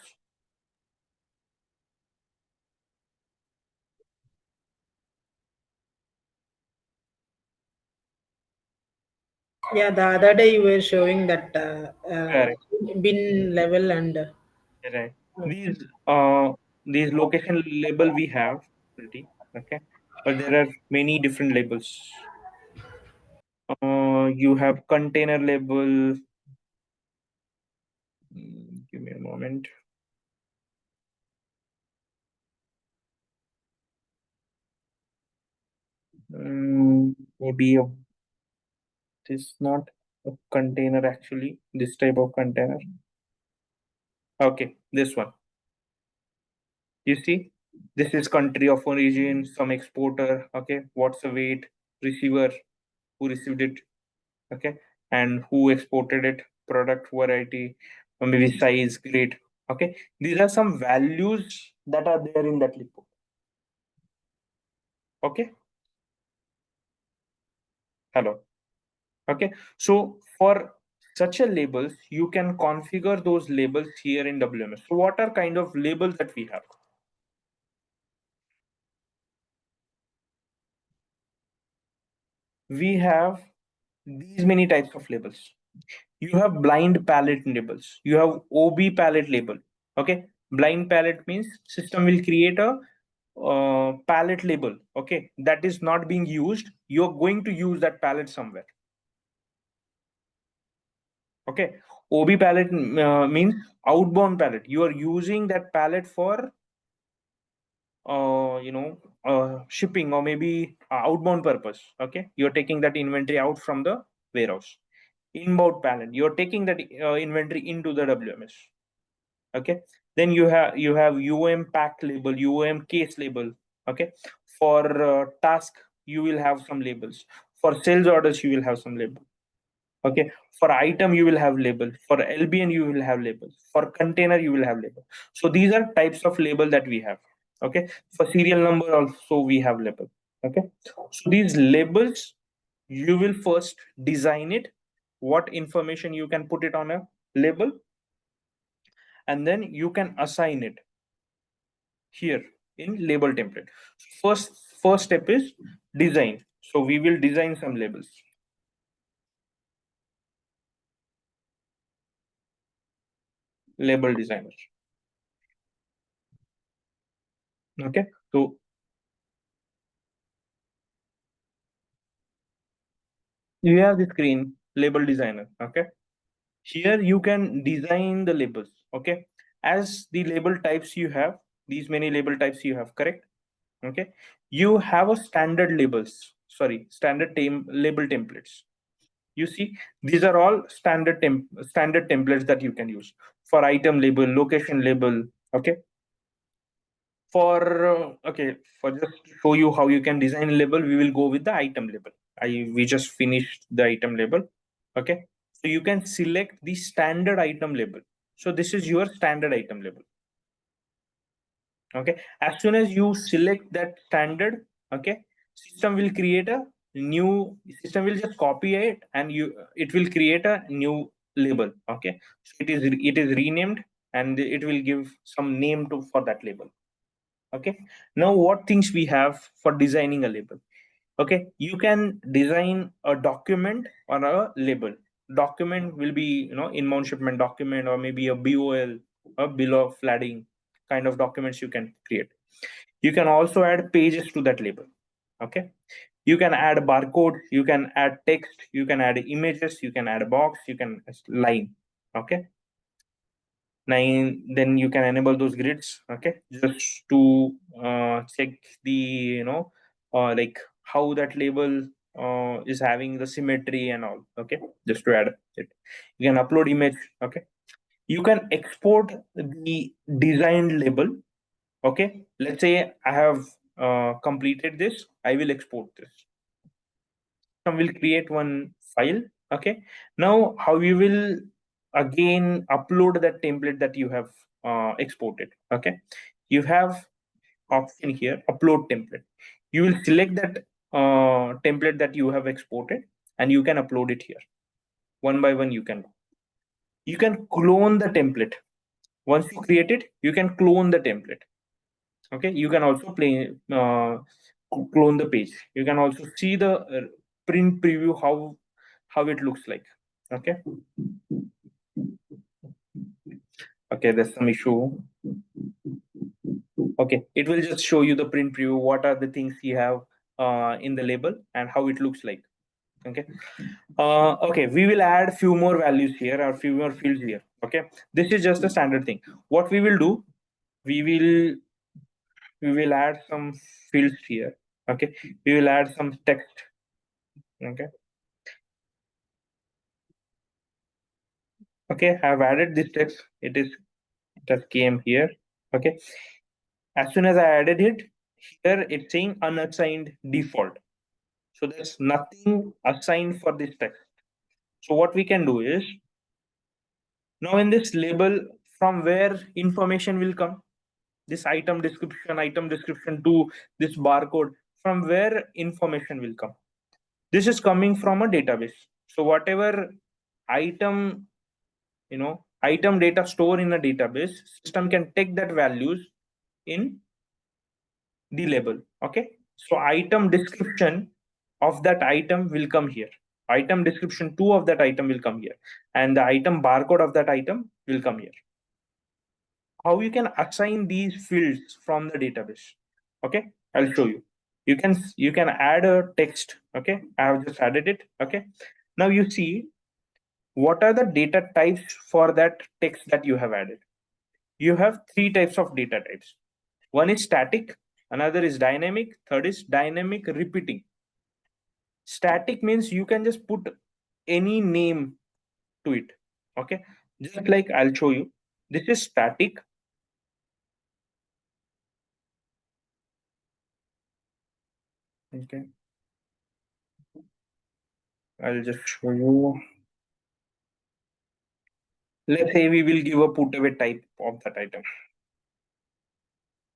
[SPEAKER 2] Yeah, the other day you were showing that
[SPEAKER 1] Correct.
[SPEAKER 2] bin level and
[SPEAKER 1] Right. These location label we have pretty okay, but there are many different labels. You have container label. Give me a moment. Maybe this not a container actually. This type of container. Okay, this one. You see, this is country of origin, some exporter. Okay, what's the weight, receiver, who received it. Okay, and who exported it, product variety, or maybe size, grade. Okay, these are some values that are there in that report. Okay, hello. Okay, so for such a labels, you can configure those labels here in WMS. So what are kind of labels that we have? We have these many types of labels. You have blind palette labels. You have OB palette label. Okay, blind palette means system will create a palette label. Okay, that is not being used. You're going to use that palette somewhere. Okay, OB palette means outbound palette. You are using that palette for shipping or maybe outbound purpose. Okay, you're taking that inventory out from the warehouse. Inbound palette, you're taking that inventory into the WMS. Okay, then you have UM pack label, UM case label. Okay, for task you will have some labels. For sales orders you will have some label. Okay, for item you will have label. For LBN you will have label. For container you will have label. So these are types of label that we have. Okay, for serial number also we have label. Okay, so these labels you will first design it, what information you can put it on a label, and then you can assign it here in label template. First step is design. So we will design some labels. Label designer. Okay, so you have the screen label designer. Okay, here you can design the labels. Okay, as the label types you have, these many label types you have, correct? Okay, you have a standard labels, sorry, standard label templates. You see, these are all standard templates that you can use for item label, location label. Okay, for for just to show you how you can design a label, we will go with the item label. We just finished the item label. Okay, so you can select the standard item label. So this is your standard item label. Okay, as soon as you select that standard, okay, system will create a new system will just copy it, and it will create a new label. Okay, so it is renamed, and it will give some name to for that label. Okay, now what things we have for designing a label? Okay, you can design a document or a label. Document will be inbound shipment document, or maybe a BOL, a bill of lading kind of documents you can create. You can also add pages to that label. Okay, you can add barcode, you can add text, you can add images, you can add a box, you can line. Okay, then you can enable those grids. Okay, just to check the like how that label is having the symmetry and all. Okay, just to add it. You can upload image. Okay, you can export the designed label. Okay, let's say I have completed this, I will export this. Some will create one file. Okay, now how you will again upload that template that you have exported. Okay, you have option here, upload template. You will select that template that you have exported, and you can upload it here. One by one you can clone the template. Once you create it, you can clone the template. Okay, you can also clone the page. You can also see the print preview, how it looks like. Okay. Okay, there's some issue. Okay, it will just show you the print preview, what are the things you have in the label and how it looks like. Okay. Okay, we will add few more values here or few more fields here. Okay, this is just a standard thing. What we will do, we will add some fields here. Okay, we will add some text. Okay. Okay, I have added this text. It just came here. Okay, as soon as I added it, here it's saying unassigned default. So there's nothing assigned for this text. So what we can do is, now in this label, from where information will come, this item description to this barcode, from where information will come. This is coming from a database. So whatever item, item data store in a database, system can take that values in the label. Okay, so item description of that item will come here, item description 2 of that item will come here, and the item barcode of that item will come here. How you can assign these fields from the database? Okay, I'll show you. You can add a text. Okay, I have just added it. Okay, now you see what are the data types for that text that you have added. You have 3 types of data types. One is static, another is dynamic, third is dynamic repeating. Static means you can just put any name to it. Okay, just like I'll show you. This is static. Okay, I'll just show you. Let's say we will give a put away type of that item.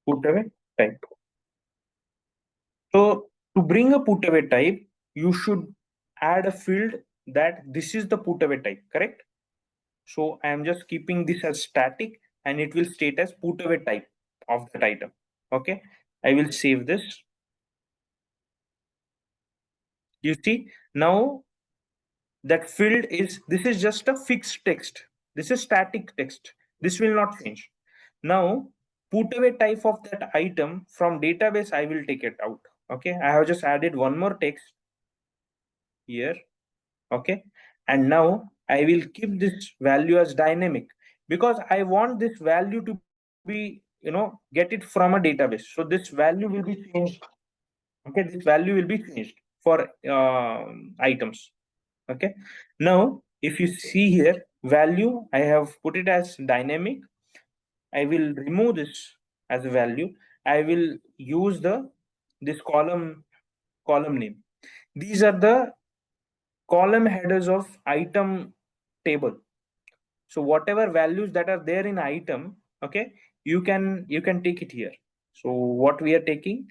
[SPEAKER 1] Put away type. So to bring a put away type, you should add a field that this is the put away type, correct? So I am just keeping this as static and it will state as put away type of that item. Okay, I will save this. You see, now that field is, this is just a fixed text. This is static text. This will not change. Now, put away type of that item from database, I will take it out. Okay, I have just added one more text here. Okay, and now I will keep this value as dynamic because I want this value to be, get it from a database. So this value will be changed. Okay, this value will be changed for items. Okay, now if you see here, value, I have put it as dynamic. I will remove this as a value. I will use this column name. These are the column headers of item table. So whatever values that are there in item, okay, you can take it here. So what we are taking,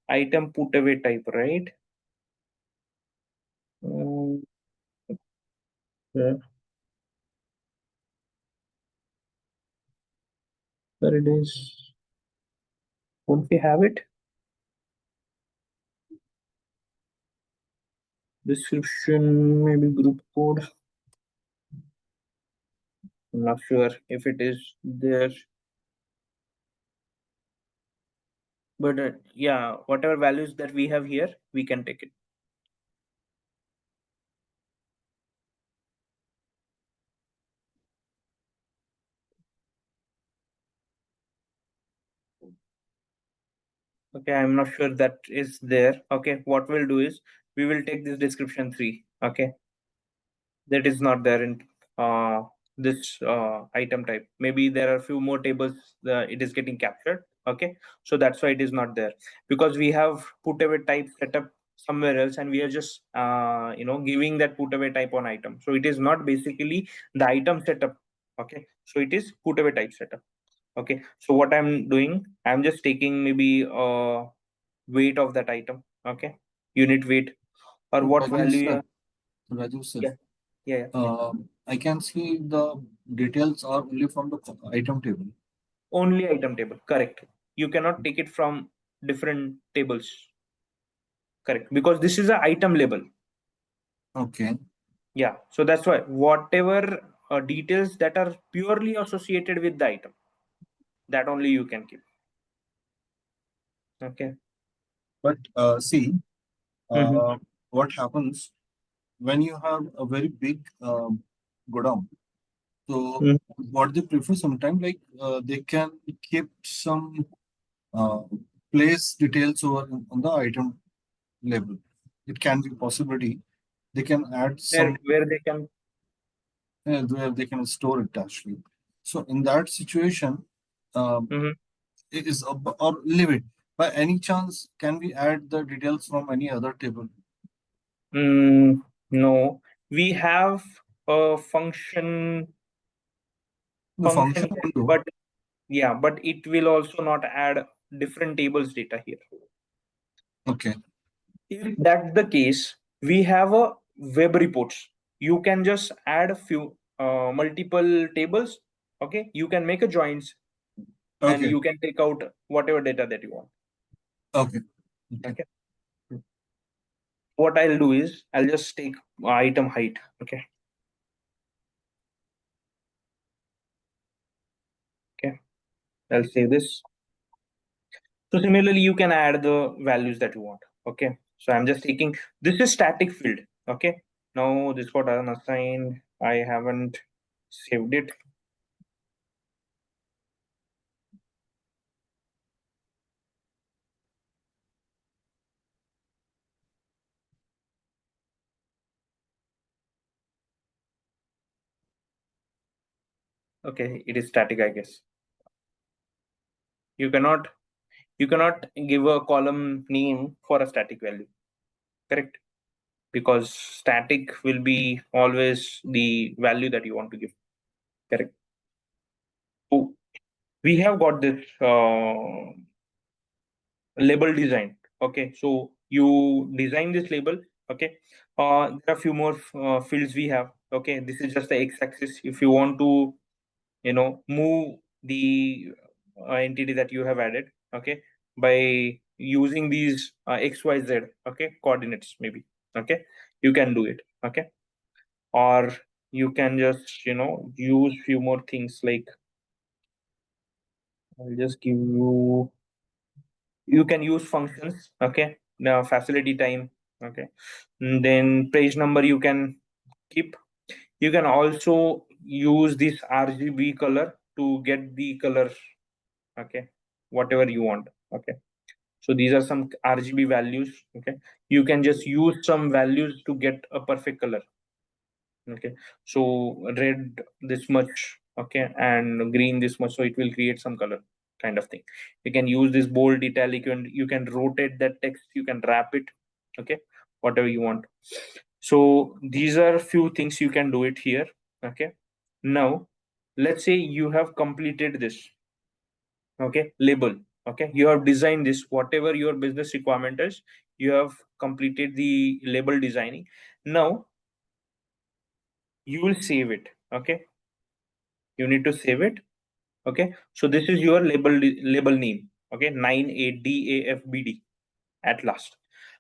[SPEAKER 1] item put away type, right? Yeah. There it is. Won't we have it? Description, maybe group code. I'm not sure if it is there. But yeah, whatever values that we have here, we can take it. Okay, I'm not sure that is there. Okay, what we'll do is we will take this description 3. Okay, that is not there in this item type. Maybe there are a few more tables it is getting captured. Okay, so that's why it is not there, because we have put away type set up somewhere else and we are just giving that put away type on item. So it is not basically the item setup. Okay, so it is put away type setup. Okay, so what I'm doing, I'm just taking maybe weight of that item. Okay, unit weight or what value.
[SPEAKER 3] Raju sir,
[SPEAKER 1] Yeah.
[SPEAKER 3] I can see the details are only from the item table.
[SPEAKER 1] Only item table, correct. You cannot take it from different tables, correct, because this is an item label.
[SPEAKER 3] Okay.
[SPEAKER 1] Yeah, so that's why whatever details that are purely associated with the item, that only you can keep. Okay.
[SPEAKER 3] But see,
[SPEAKER 1] Mhm.
[SPEAKER 3] what happens when you have a very big godown? So
[SPEAKER 1] Mhm.
[SPEAKER 3] what they prefer sometimes, like they can keep some uh, place details over on the item label. It can be possibility. They can add some
[SPEAKER 1] Where they can.
[SPEAKER 3] where they can store it actually. So in that situation, um,
[SPEAKER 1] Mhm.
[SPEAKER 3] it is or leave it. By any chance, can we add the details from any other table?
[SPEAKER 1] No, we have a function
[SPEAKER 3] The
[SPEAKER 1] function
[SPEAKER 3] function
[SPEAKER 1] here,
[SPEAKER 3] window.
[SPEAKER 1] but yeah, but it will also not add different tables data here.
[SPEAKER 3] Okay.
[SPEAKER 1] If that's the case, we have a web reports. You can just add a few multiple tables. Okay, you can make a joins and
[SPEAKER 3] Okay.
[SPEAKER 1] you can take out whatever data that you want.
[SPEAKER 3] Okay. Okay.
[SPEAKER 1] Okay. What I'll do is I'll just take item height. Okay. Okay. I'll save this. So similarly, you can add the values that you want. Okay. So I'm just taking this is static field. Okay. Now this got unassigned. I haven't saved it. Okay, it is static, I guess. You cannot give a column name for a static value. Correct? Because static will be always the value that you want to give. Correct. So we have got this label design. Okay, so you design this label. Okay, there are a few more fields we have. Okay, this is just the x-axis. If you want to move the entity that you have added, okay, by using these xyz, okay, coordinates maybe. Okay, you can do it. Okay, or you can just use few more things like I'll just give you can use functions. Okay, now facility time. Okay, and then page number you can keep. You can also use this RGB color to get the color. Okay, whatever you want. Okay, so these are some RGB values. Okay, you can just use some values to get a perfect color. Okay, so red this much, okay, and green this much, so it will create some color kind of thing. You can use this bold italic, and you can rotate that text, you can wrap it. Okay, whatever you want. So these are few things you can do it here. Okay, now let's say you have completed this. Okay, label. Okay, you have designed this, whatever your business requirement is, you have completed the label designing. Now you will save it. Okay, you need to save it. Okay, so this is your label name. Okay, 98DAFBD at last.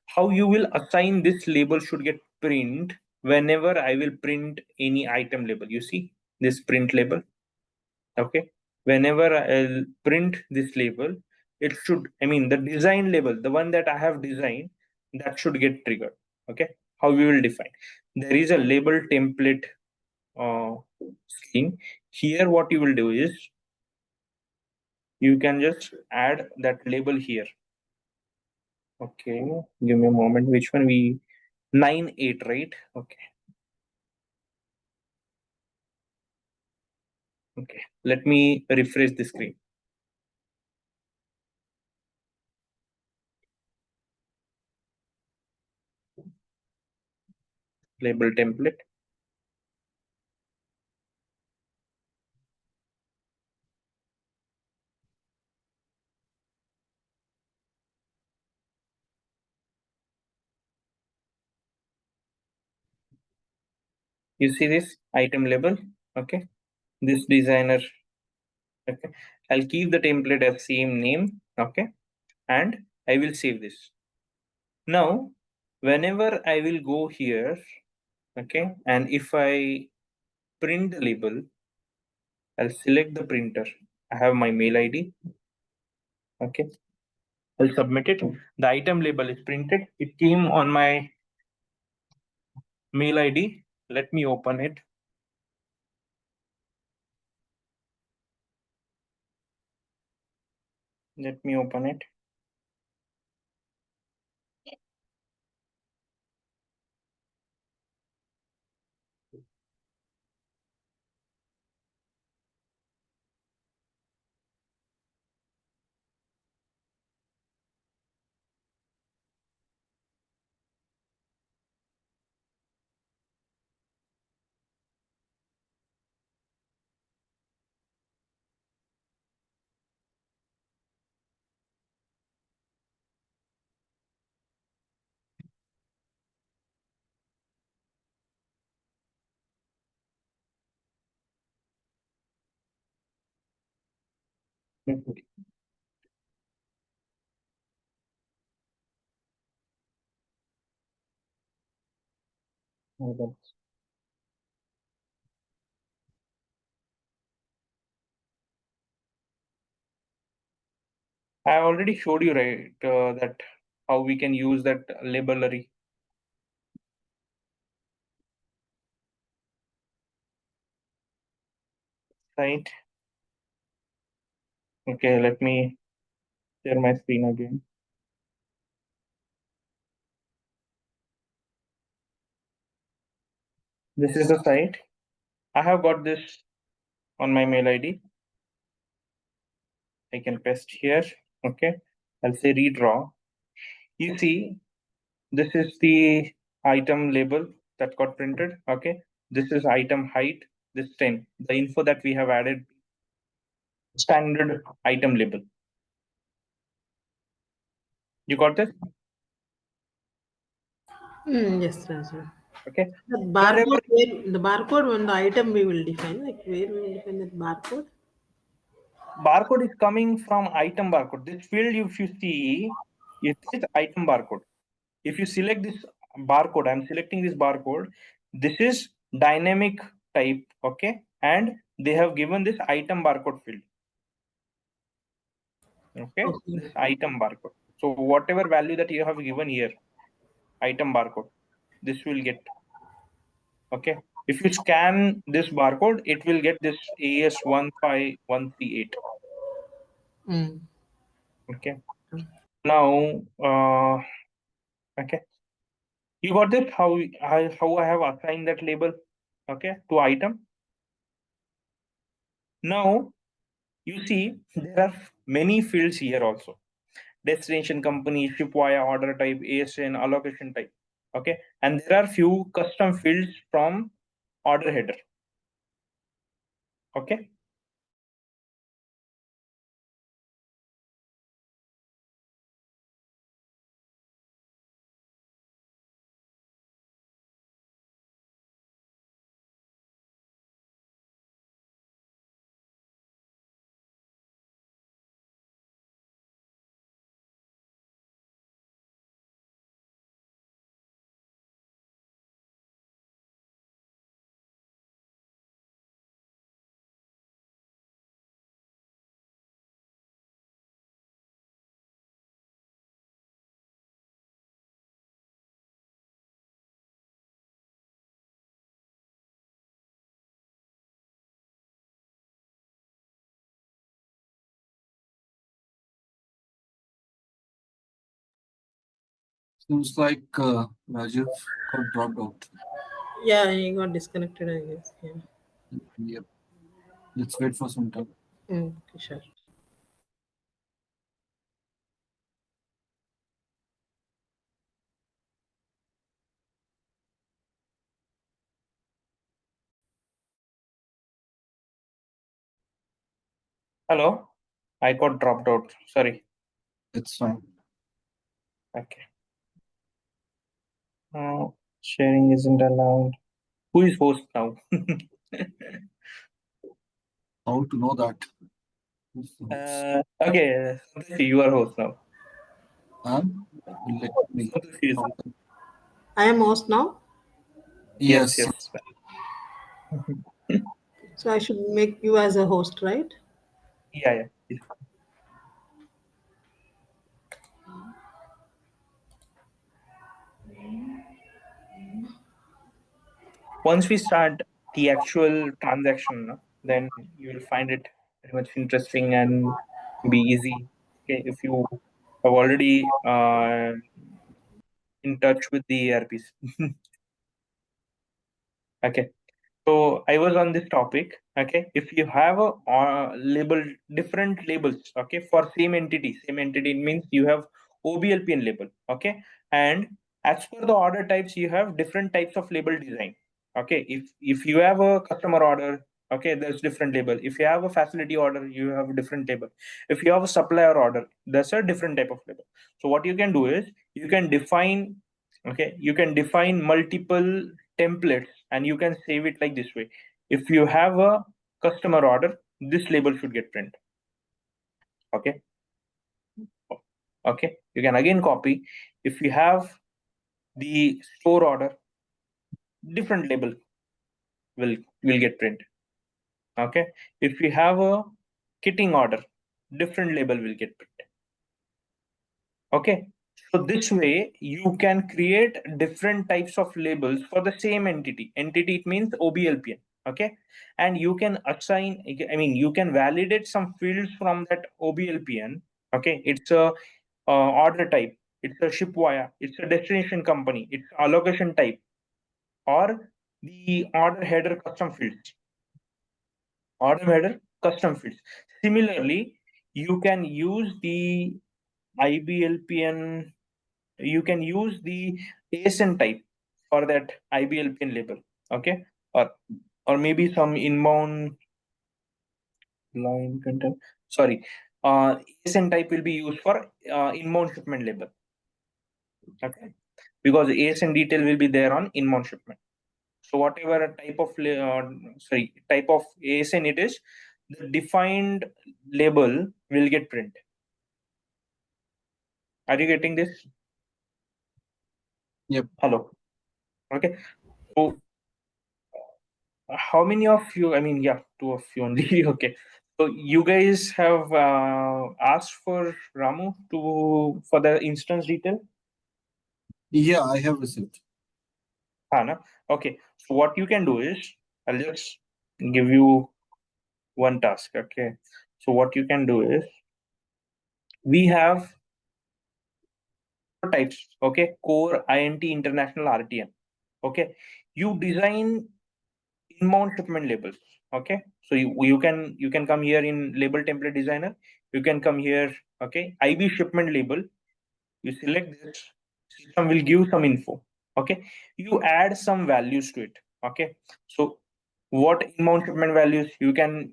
[SPEAKER 1] How you will assign this label should get print whenever I will print any item label. You see this print label. Okay, whenever I'll print this label, it should, I mean, the design label, the one that I have designed, that should get triggered. Okay, how we will define, there is a label template uh, scheme here. What you will do is you can just add that label here. Okay, give me a moment. Which one we 98, right? Okay. Okay, let me refresh the screen. Label template. You see this item label? Okay, this designer. Okay, I'll keep the template as same name. Okay, and I will save this. Now, whenever I will go here, Okay, and if I print the label, I'll select the printer. I have my mail ID. Okay, I'll submit it. The item label is printed. It came on my mail ID. Let me open it. Let me open it. Okay. Hold on. I already showed you, right, that how we can use that labelary. Right. Okay, let me share my screen again. This is the site. I have got this on my mail ID. I can paste here. Okay, I'll say redraw. You see, this is the item label that got printed. Okay, this is item height. This 10. The info that we have added, standard item label. You got this?
[SPEAKER 2] Yes, Raja.
[SPEAKER 1] Okay.
[SPEAKER 2] The
[SPEAKER 1] Wherever
[SPEAKER 2] barcode on the item we will define, like where we will define that barcode.
[SPEAKER 1] barcode is coming from item barcode. This field, if you see, it is item barcode. If you select this barcode, I'm selecting this barcode. This is dynamic type, okay, and they have given this item barcode field. Okay,
[SPEAKER 2] Okay.
[SPEAKER 1] this item barcode. So whatever value that you have given here, item barcode, this will get. Okay, if you scan this barcode, it will get this AS15138.
[SPEAKER 2] Mm.
[SPEAKER 1] Okay, now okay, you got this, how I have assigned that label, okay, to item. Now you see there are many fields here also: destination, company, ship via, order type, ASN, allocation type. Okay, and there are few custom fields from order header. Okay,
[SPEAKER 3] Seems like Rajiv got dropped out.
[SPEAKER 2] Yeah, he got disconnected, I guess. Yeah.
[SPEAKER 3] Yep. Let's wait for some time.
[SPEAKER 2] Okay, sure.
[SPEAKER 1] hello, I got dropped out, sorry.
[SPEAKER 3] It's fine.
[SPEAKER 1] Okay, sharing isn't allowed. Who is host now?
[SPEAKER 3] How to know that? Who's the host?
[SPEAKER 1] Okay, Santoshi, you are host now.
[SPEAKER 3] And let me.
[SPEAKER 1] Santoshi is
[SPEAKER 3] How
[SPEAKER 2] I am host now.
[SPEAKER 1] Yes,
[SPEAKER 3] Yes.
[SPEAKER 1] yes.
[SPEAKER 2] So I should make you as a host, right?
[SPEAKER 1] Yeah, yeah. Once we start the actual transaction, no, then you will find it very much interesting and be easy. Okay, if you have already in touch with the ERPs. Okay. So I was on this topic. Okay, if you have a label, different labels, okay, for same entity means you have OBLPN label, okay, and as per the order types, you have different types of label design. Okay, if you have a customer order, okay, there's different label. If you have a facility order, you have a different label. If you have a supplier order, that's a different type of label. So what you can do is you can define, okay, you can define multiple templates and you can save it like this way. If you have a customer order, this label should get print. Okay. Okay. You can again copy. If you have the store order, different label will get print. Okay. If you have a kitting order, different label will get print. Okay. So this way you can create different types of labels for the same entity. Entity, it means OBLPN. Okay. And you can assign, I mean, you can validate some fields from that OBLPN. Okay. It's a order type. It's a ship wire. It's a destination company. It's allocation type or the order header custom fields. Order header custom fields. Similarly, you can use the IBLPN, you can use the ASN type for that IBLPN label. Okay. Or maybe some inbound line content. Sorry. ASN type will be used for inbound shipment label. Okay. Because ASN detail will be there on inbound shipment. So whatever type of type of ASN it is, the defined label will get print. Are you getting this?
[SPEAKER 3] Yep.
[SPEAKER 1] Hello. Okay. So how many of you, I mean, yeah, two of you only. Okay. So you guys have asked for Ramu to for the instance detail?
[SPEAKER 3] Yeah, I have received.
[SPEAKER 1] No? Okay. So what you can do is I'll just give you one task. Okay. So what you can do is we have types. Okay. Core, INT, international, RTM. Okay. You design inbound shipment labels. Okay. So you can come here in label template designer. You can come here. Okay. IB shipment label. You select this. System will give some info. Okay. You add some values to it. Okay. So what inbound shipment values you can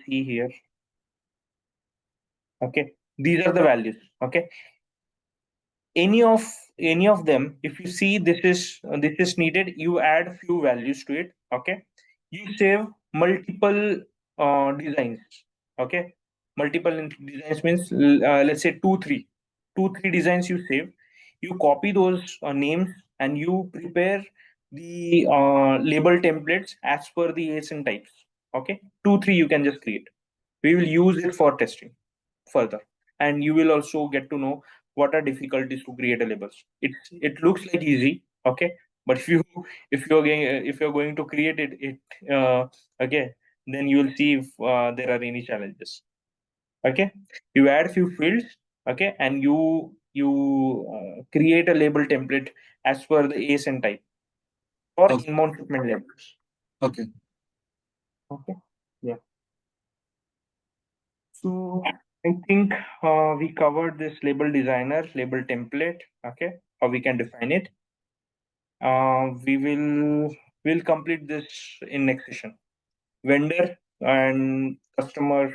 [SPEAKER 1] see here. Okay. These are the values. Okay. Any of them, if you see this is needed, you add few values to it. Okay. You save multiple designs. Okay. Multiple designs means let's say two three designs you save. You copy those names and you prepare the label templates as per the ASIN types. Okay. Two three you can just create. We will use it for testing further, and you will also get to know what are difficulties to create a labels. It looks like easy. Okay. But if you're going to create it okay, then you will see if there are any challenges. Okay. You add few fields. Okay. And you create a label template as per the ASN type for
[SPEAKER 3] Okay.
[SPEAKER 1] inbound shipment labels.
[SPEAKER 3] Okay.
[SPEAKER 1] Okay. Yeah. So I think we covered this label designer, label template. Okay, how we can define it. We'll complete this in next session. Vendor and customer,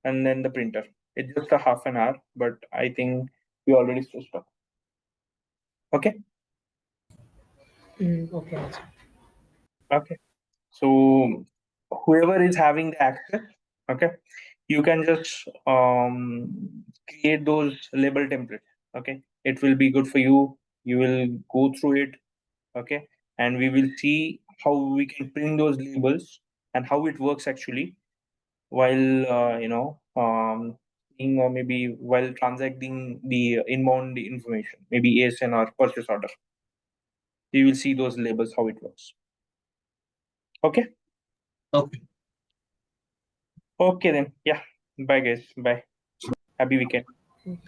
[SPEAKER 1] and then the printer. It's just a half an hour, but I think we already switched up. Okay.
[SPEAKER 2] Okay.
[SPEAKER 1] Okay. So whoever is having the access, okay, you can just create those label templates. Okay, it will be good for you. You will go through it, okay, and we will see how we can print those labels and how it works actually while seeing, or maybe while transacting the inbound information, maybe ASN or purchase order. You will see those labels, how it works. Okay.
[SPEAKER 3] Okay.
[SPEAKER 1] Okay then. Yeah. Bye guys. Bye. Happy weekend.
[SPEAKER 2] Thank